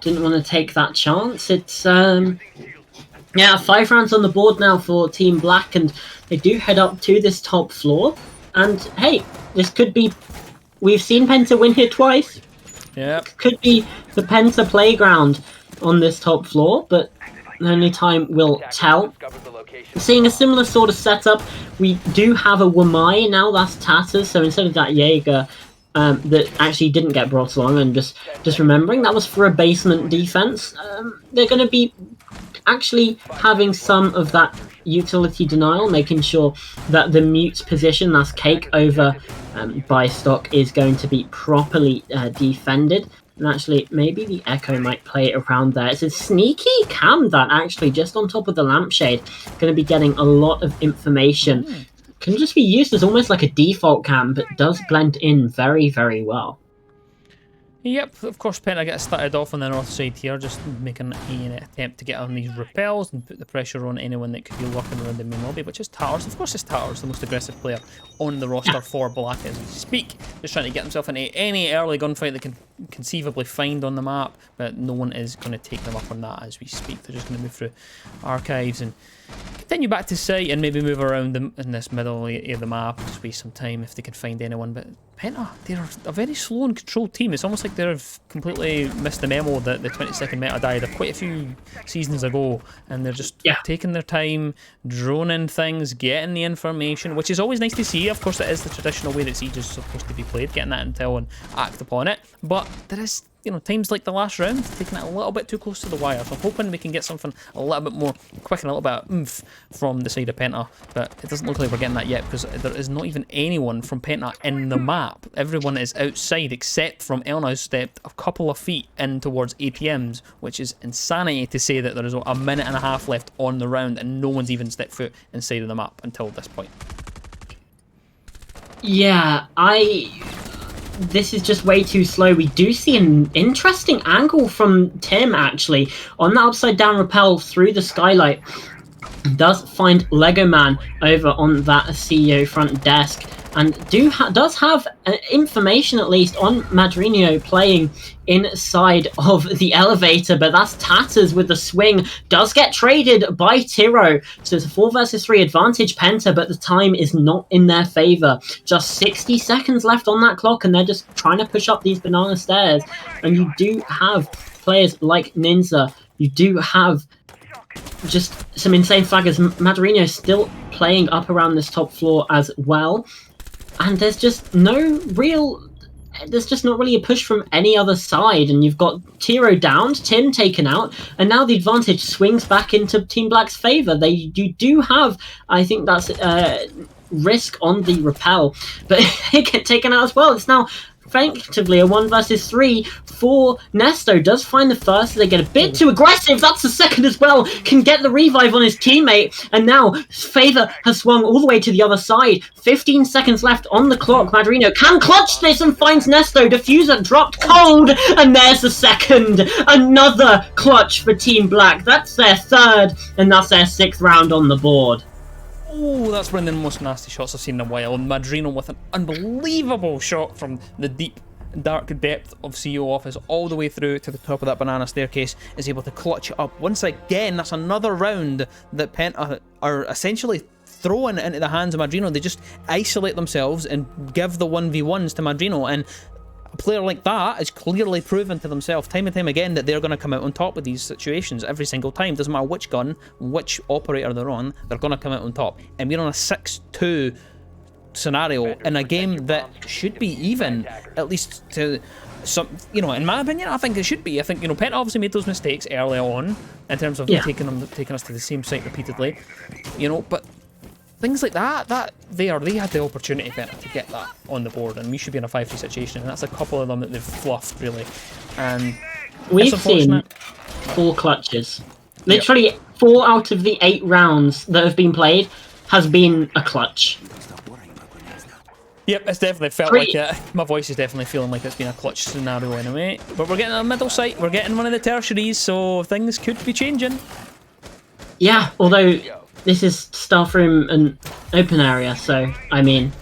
S2: didn't want to take that chance. It's yeah, 5 rounds on the board now for Team Black, and they do head up to this top floor. And hey, this could be. We've seen Penta win here twice.
S1: Yep.
S2: Could be the Penta playground on this top floor, but only time will tell.
S3: Discovered the location.
S2: Seeing a similar sort of setup, we do have a Wamai now, that's Tatters, so instead of that Jaeger that actually didn't get brought along, and just remembering, that was for a basement defense, they're going to be actually having some of that utility denial, making sure that the mute position, that's Cake over by stock, is going to be properly defended. And actually, maybe the Echo might play it around there. It's a sneaky cam that actually, just on top of the lampshade, going to be getting a lot of information. Can just be used as almost like a default cam, but does blend in very, very well.
S1: Yep, of course Penta gets started off on the north side here, just making an attempt to get on these repels and put the pressure on anyone that could be lurking around the main lobby, which is Towers. Of course it's Towers, the most aggressive player on the roster for Black as we speak. Just trying to get himself into any early gunfight they can conceivably find on the map, but no one is going to take them up on that as we speak. They're just going to move through archives and continue back to site and maybe move around in this middle area of the map, just waste some time if they can find anyone. But Penta, they're a very slow and controlled team. It's almost like they've completely missed the memo that the 20-second meta died quite a few seasons ago, and they're just taking their time, droning things, getting the information, which is always nice to see. Of course, it is the traditional way that Siege is supposed to be played, getting that intel and act upon it. But there is, you know, times like the last round, taking it a little bit too close to the wire. So I'm hoping we can get something a little bit more quick and a little bit of oomph from the side of Penta. But it doesn't look like we're getting that yet, because there is not even anyone from Penta in the map. Everyone is outside except from Elna, who's stepped a couple of feet in towards ATMs, which is insanity to say that there is a minute and a half left on the round and no one's even stepped foot inside of the map until this point.
S2: Yeah, this is just way too slow. We do see an interesting angle from Tim, actually. On the upside down rappel through the skylight, does find Lego Man over on that CEO front desk, and does have information, at least, on Madrino playing inside of the elevator, but that's Tatters with the swing. Does get traded by Tiro, so it's a 4 versus 3 advantage Penta, but the time is not in their favor. Just 60 seconds left on that clock, and they're just trying to push up these banana stairs. And you do have players like Ninja, you do have just some insane flaggers. Madrino still playing up around this top floor as well. And there's just not really a push from any other side, and you've got Tiro downed, Tim taken out, and now the advantage swings back into Team Black's favor. You do have, I think that's risk on the rappel, but they get taken out as well. It's now effectively a 1 versus 3 for Nesto. Does find the first, they get a bit too aggressive, that's the second as well, can get the revive on his teammate, and now Favor has swung all the way to the other side. 15 seconds left on the clock. Madrino can clutch this and finds Nesto. Diffuser dropped cold, and there's the second. Another clutch for Team Black. That's their third, and that's their 6th round on the board.
S1: Oh, that's one of the most nasty shots I've seen in a while. And Madrino with an unbelievable shot from the deep, dark depth of CEO office all the way through to the top of that banana staircase, is able to clutch it up. Once again, that's another round that Penta are essentially thrown into the hands of Madrino. They just isolate themselves and give the 1v1s to Madrino, and a player like that is clearly proven to themselves time and time again that they're going to come out on top with these situations every single time. Doesn't matter which gun, which operator they're on, they're going to come out on top. And we're on a 6-2 scenario in a game that should be even, at least to some, you know, in my opinion. I think it should be. I think, you know, Penta obviously made those mistakes early on in terms of taking us to the same site repeatedly, you know, but things like that they had the opportunity better to get that on the board, and we should be in a 5-3 situation, and that's a couple of them that they've fluffed, really. And
S2: we've seen 4 clutches. Literally 4 out of the 8 rounds that have been played has been a clutch.
S1: Yep, it's definitely felt like it. My voice is definitely feeling like it's been a clutch scenario anyway. But we're getting a middle site, we're getting one of the tertiaries, so things could be changing.
S2: Yeah, although this is staff room and open area, so, I mean,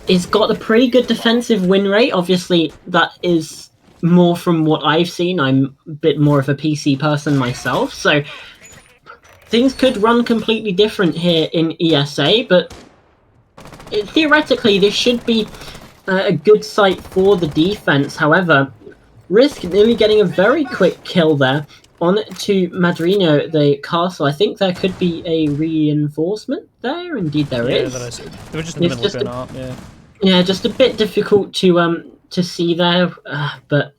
S2: it's got a pretty good defensive win rate. Obviously, that is more from what I've seen. I'm a bit more of a PC person myself, so things could run completely different here in ESA, but theoretically, this should be a good site for the defense. However, Risk nearly getting a very quick kill there on to Madrino, the castle. I think there could be a reinforcement there. Indeed, there is.
S1: There is. They were just in the middle of going up, yeah.
S2: Yeah, just a bit difficult to see there, but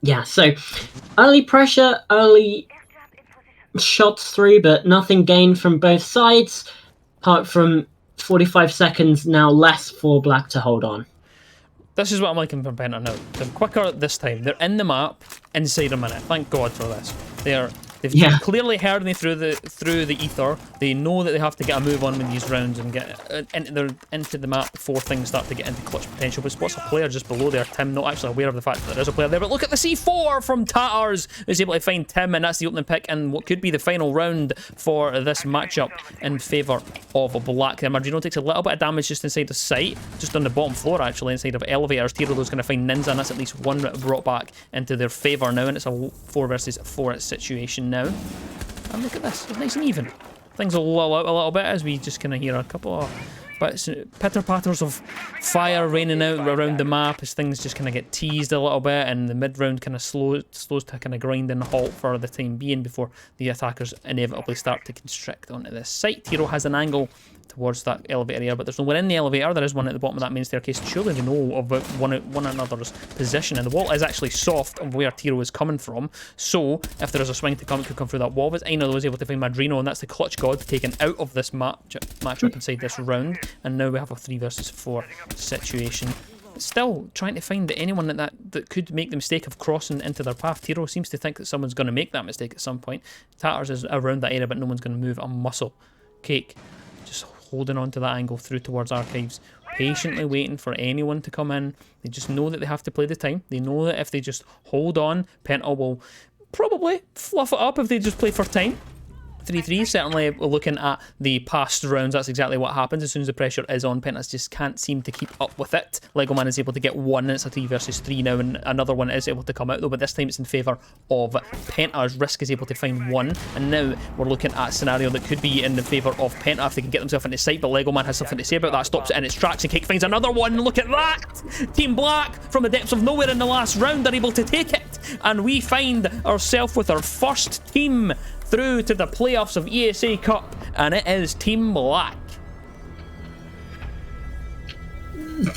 S2: yeah. So early pressure, early shots through, but nothing gained from both sides, apart from 45 seconds now less for Black to hold on.
S1: This is what I'm liking from Penta now. They're quicker this time. They're in the map inside a minute. Thank God for this. They've clearly heard me through the ether. They know that they have to get a move on with these rounds and get into the map before things start to get into clutch potential. But spots a player just below there. Tim, not actually aware of the fact that there is a player there. But look at the C4 from Tatters, who's able to find Tim, and that's the opening pick in what could be the final round for this matchup in favour of Black. Margino takes a little bit of damage just inside the site, just on the bottom floor actually, inside of elevators. Tirolo's going to find Ninja, and that's at least one brought back into their favour now, and it's a 4 versus 4 situation now. And look at this, it's nice and even. Things will lull out a little bit as we just kind of hear a couple of pitter-patters of fire raining out around the map as things just kind of get teased a little bit, and the mid-round kind of slows to kind of grind and halt for the time being before the attackers inevitably start to constrict onto this site. Tiro has an angle towards that elevator area, but there's no one in the elevator. There is one at the bottom of that main staircase. Surely they know about one another's position, and the wall is actually soft of where Tiro is coming from, so if there is a swing to come, it could come through that wall. But Aino was able to find Madrino, and that's the clutch god taken out of this matchup inside this round, and now we have a 3 versus 4 situation. Still trying to find anyone that could make the mistake of crossing into their path. Tiro seems to think that someone's going to make that mistake at some point. Tatters is around that area, but no one's going to move a muscle. Cake just holding on to that angle through towards Archives, patiently waiting for anyone to come in. They just know that they have to play the time. They know that if they just hold on, Penta will probably fluff it up if they just play for time. 3-3, certainly looking at the past rounds, that's exactly what happens. As soon as the pressure is on, Pentas just can't seem to keep up with it. Lego Man is able to get one, and it's a 3 versus 3 now, and another one is able to come out though, but this time it's in favour of Pentas. Risk is able to find one, and now we're looking at a scenario that could be in the favour of Penta if they can get themselves into sight, but Lego Man has something to say about that, stops it in its tracks, and Cake finds another one. Look at that! Team Black, from the depths of nowhere in the last round, are able to take it, and we find ourselves with our first team through to the playoffs of ESA Cup, and it is Team Black.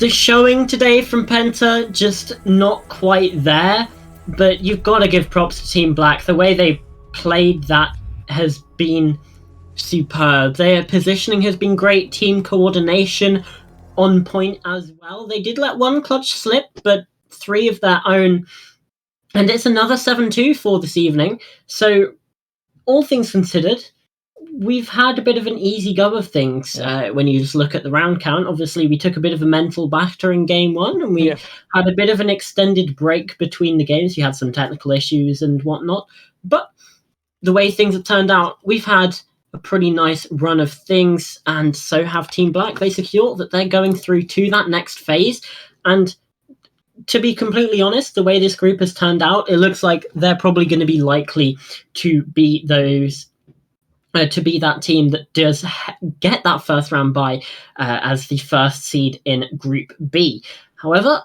S2: The showing today from Penta, just not quite there, but you've got to give props to Team Black. The way they played that has been superb. Their positioning has been great, team coordination on point as well. They did let one clutch slip, but 3 of their own, and it's another 7-2 for this evening, so all things considered, we've had a bit of an easy go of things. When you just look at the round count, obviously we took a bit of a mental batter in game 1, and we had a bit of an extended break between the games. You had some technical issues and whatnot, but the way things have turned out, we've had a pretty nice run of things, and so have Team Black. They secure that they're going through to that next phase, and to be completely honest, the way this group has turned out, it looks like they're probably going to be likely to be those to be that team that does get that first round bye as the first seed in Group B. However,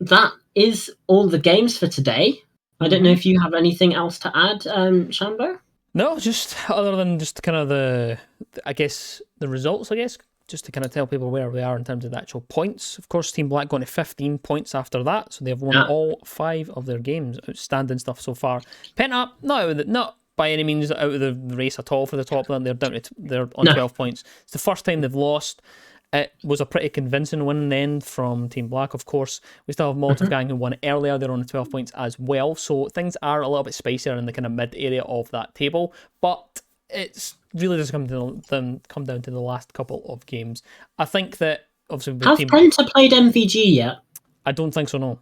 S2: that is all the games for today. I don't know if you have anything else to add, Shambo?
S1: No, just other than just kind of the results, just to kind of tell people where we are in terms of the actual points. Of course, Team Black going to 15 points after that, so they've won all 5 of their games. Outstanding stuff so far. Pent-Up, not by any means out of the race at all for the top. They're they're on 12 points. It's the first time they've lost. It was a pretty convincing win then from Team Black, of course. We still have Molotov Gang who won earlier. They're on 12 points as well. So things are a little bit spicier in the kind of mid area of that table. But it's really just come down to the last couple of games. I think that obviously
S2: Has Penta played MVG yet?
S1: I don't think so. No,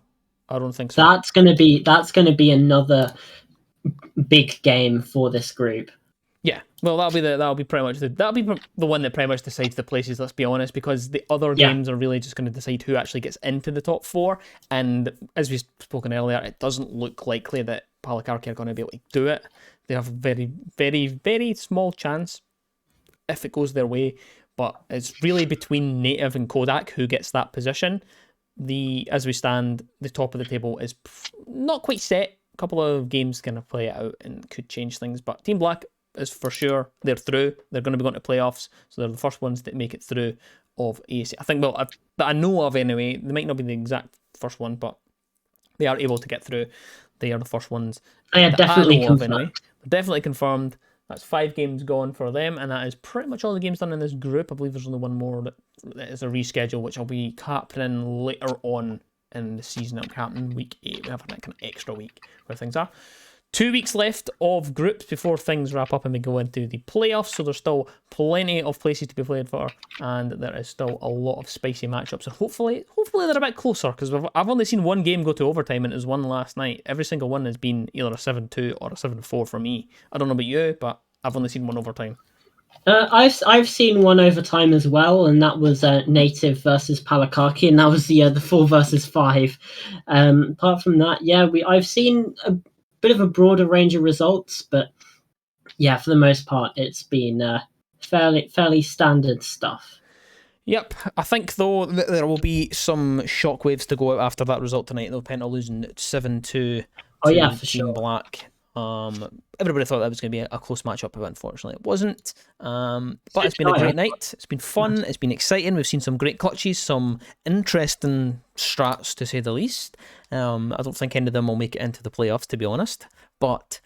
S1: I don't think so.
S2: That's gonna be another big game for this group.
S1: Yeah, well, that'll be the one that pretty much decides the places. Let's be honest, because the other games are really just going to decide who actually gets into the top 4. And as we've spoken earlier, it doesn't look likely that Palakarki are going to be able to do it. They have a very, very, very small chance if it goes their way. But it's really between Native and Kodak who gets that position. As we stand, the top of the table is not quite set. A couple of games kind of play it out and could change things. But Team Black is for sure, they're through. They're going to be going to playoffs, so they're the first ones that make it through of ESA. I think, that I know of anyway. They might not be the exact first one, but they are able to get through. They are the first ones.
S2: Definitely confirmed.
S1: Anyway. Definitely confirmed. That's 5 games gone for them, and that is pretty much all the games done in this group. I believe there's only one more that is a reschedule, which I'll be captaining later on in the season. I'm captaining week 8. We have that kind of extra week where things are. 2 weeks left of groups before things wrap up and we go into the playoffs, so there's still plenty of places to be played for, and there is still a lot of spicy matchups, and hopefully they're a bit closer, because I've only seen one game go to overtime, and it was one last night. Every single one has been either a 7-2 or a 7-4 for me. I don't know about you, but I've only seen one overtime.
S2: I've seen one overtime as well, and that was Native versus Palakarki, and that was the 4 versus 5. Apart from that, I've seen a bit of a broader range of results, but yeah, for the most part, it's been fairly standard stuff.
S1: Yep, I think though that there will be some shockwaves to go out after that result tonight. Though Penta losing 7-2 to
S2: for
S1: Team
S2: sure.
S1: Black. Everybody thought that was going to be a close matchup, but unfortunately it wasn't. But it's been a great night. It's been fun. It's been exciting. We've seen some great clutches, some interesting strats to say the least. I don't think any of them will make it into the playoffs, to be honest. But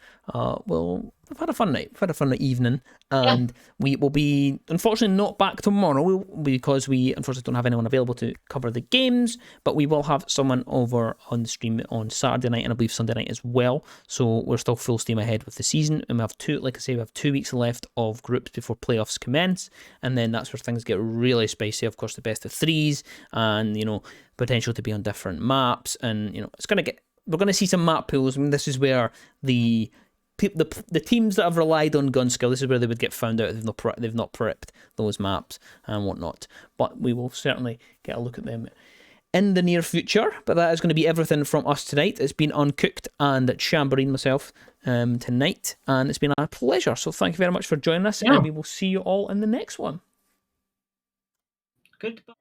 S1: we've had a fun night. We've had a fun evening, and we will be unfortunately not back tomorrow because we unfortunately don't have anyone available to cover the games. But we will have someone over on the stream on Saturday night and I believe Sunday night as well. So we're still full steam ahead with the season, and we have 2 weeks left of groups before playoffs commence, and then that's where things get really spicy. Of course, the best of 3s, and potential to be on different maps, and we're going to see some map pools. I mean, this is where the teams that have relied on gun skill, this is where they would get found out if they've not prepped those maps and whatnot. But we will certainly get a look at them in the near future. But that is going to be everything from us tonight. It's been Uncooked and Chamberine myself tonight, and it's been a pleasure. So thank you very much for joining us, and we will see you all in the next one.
S2: Goodbye.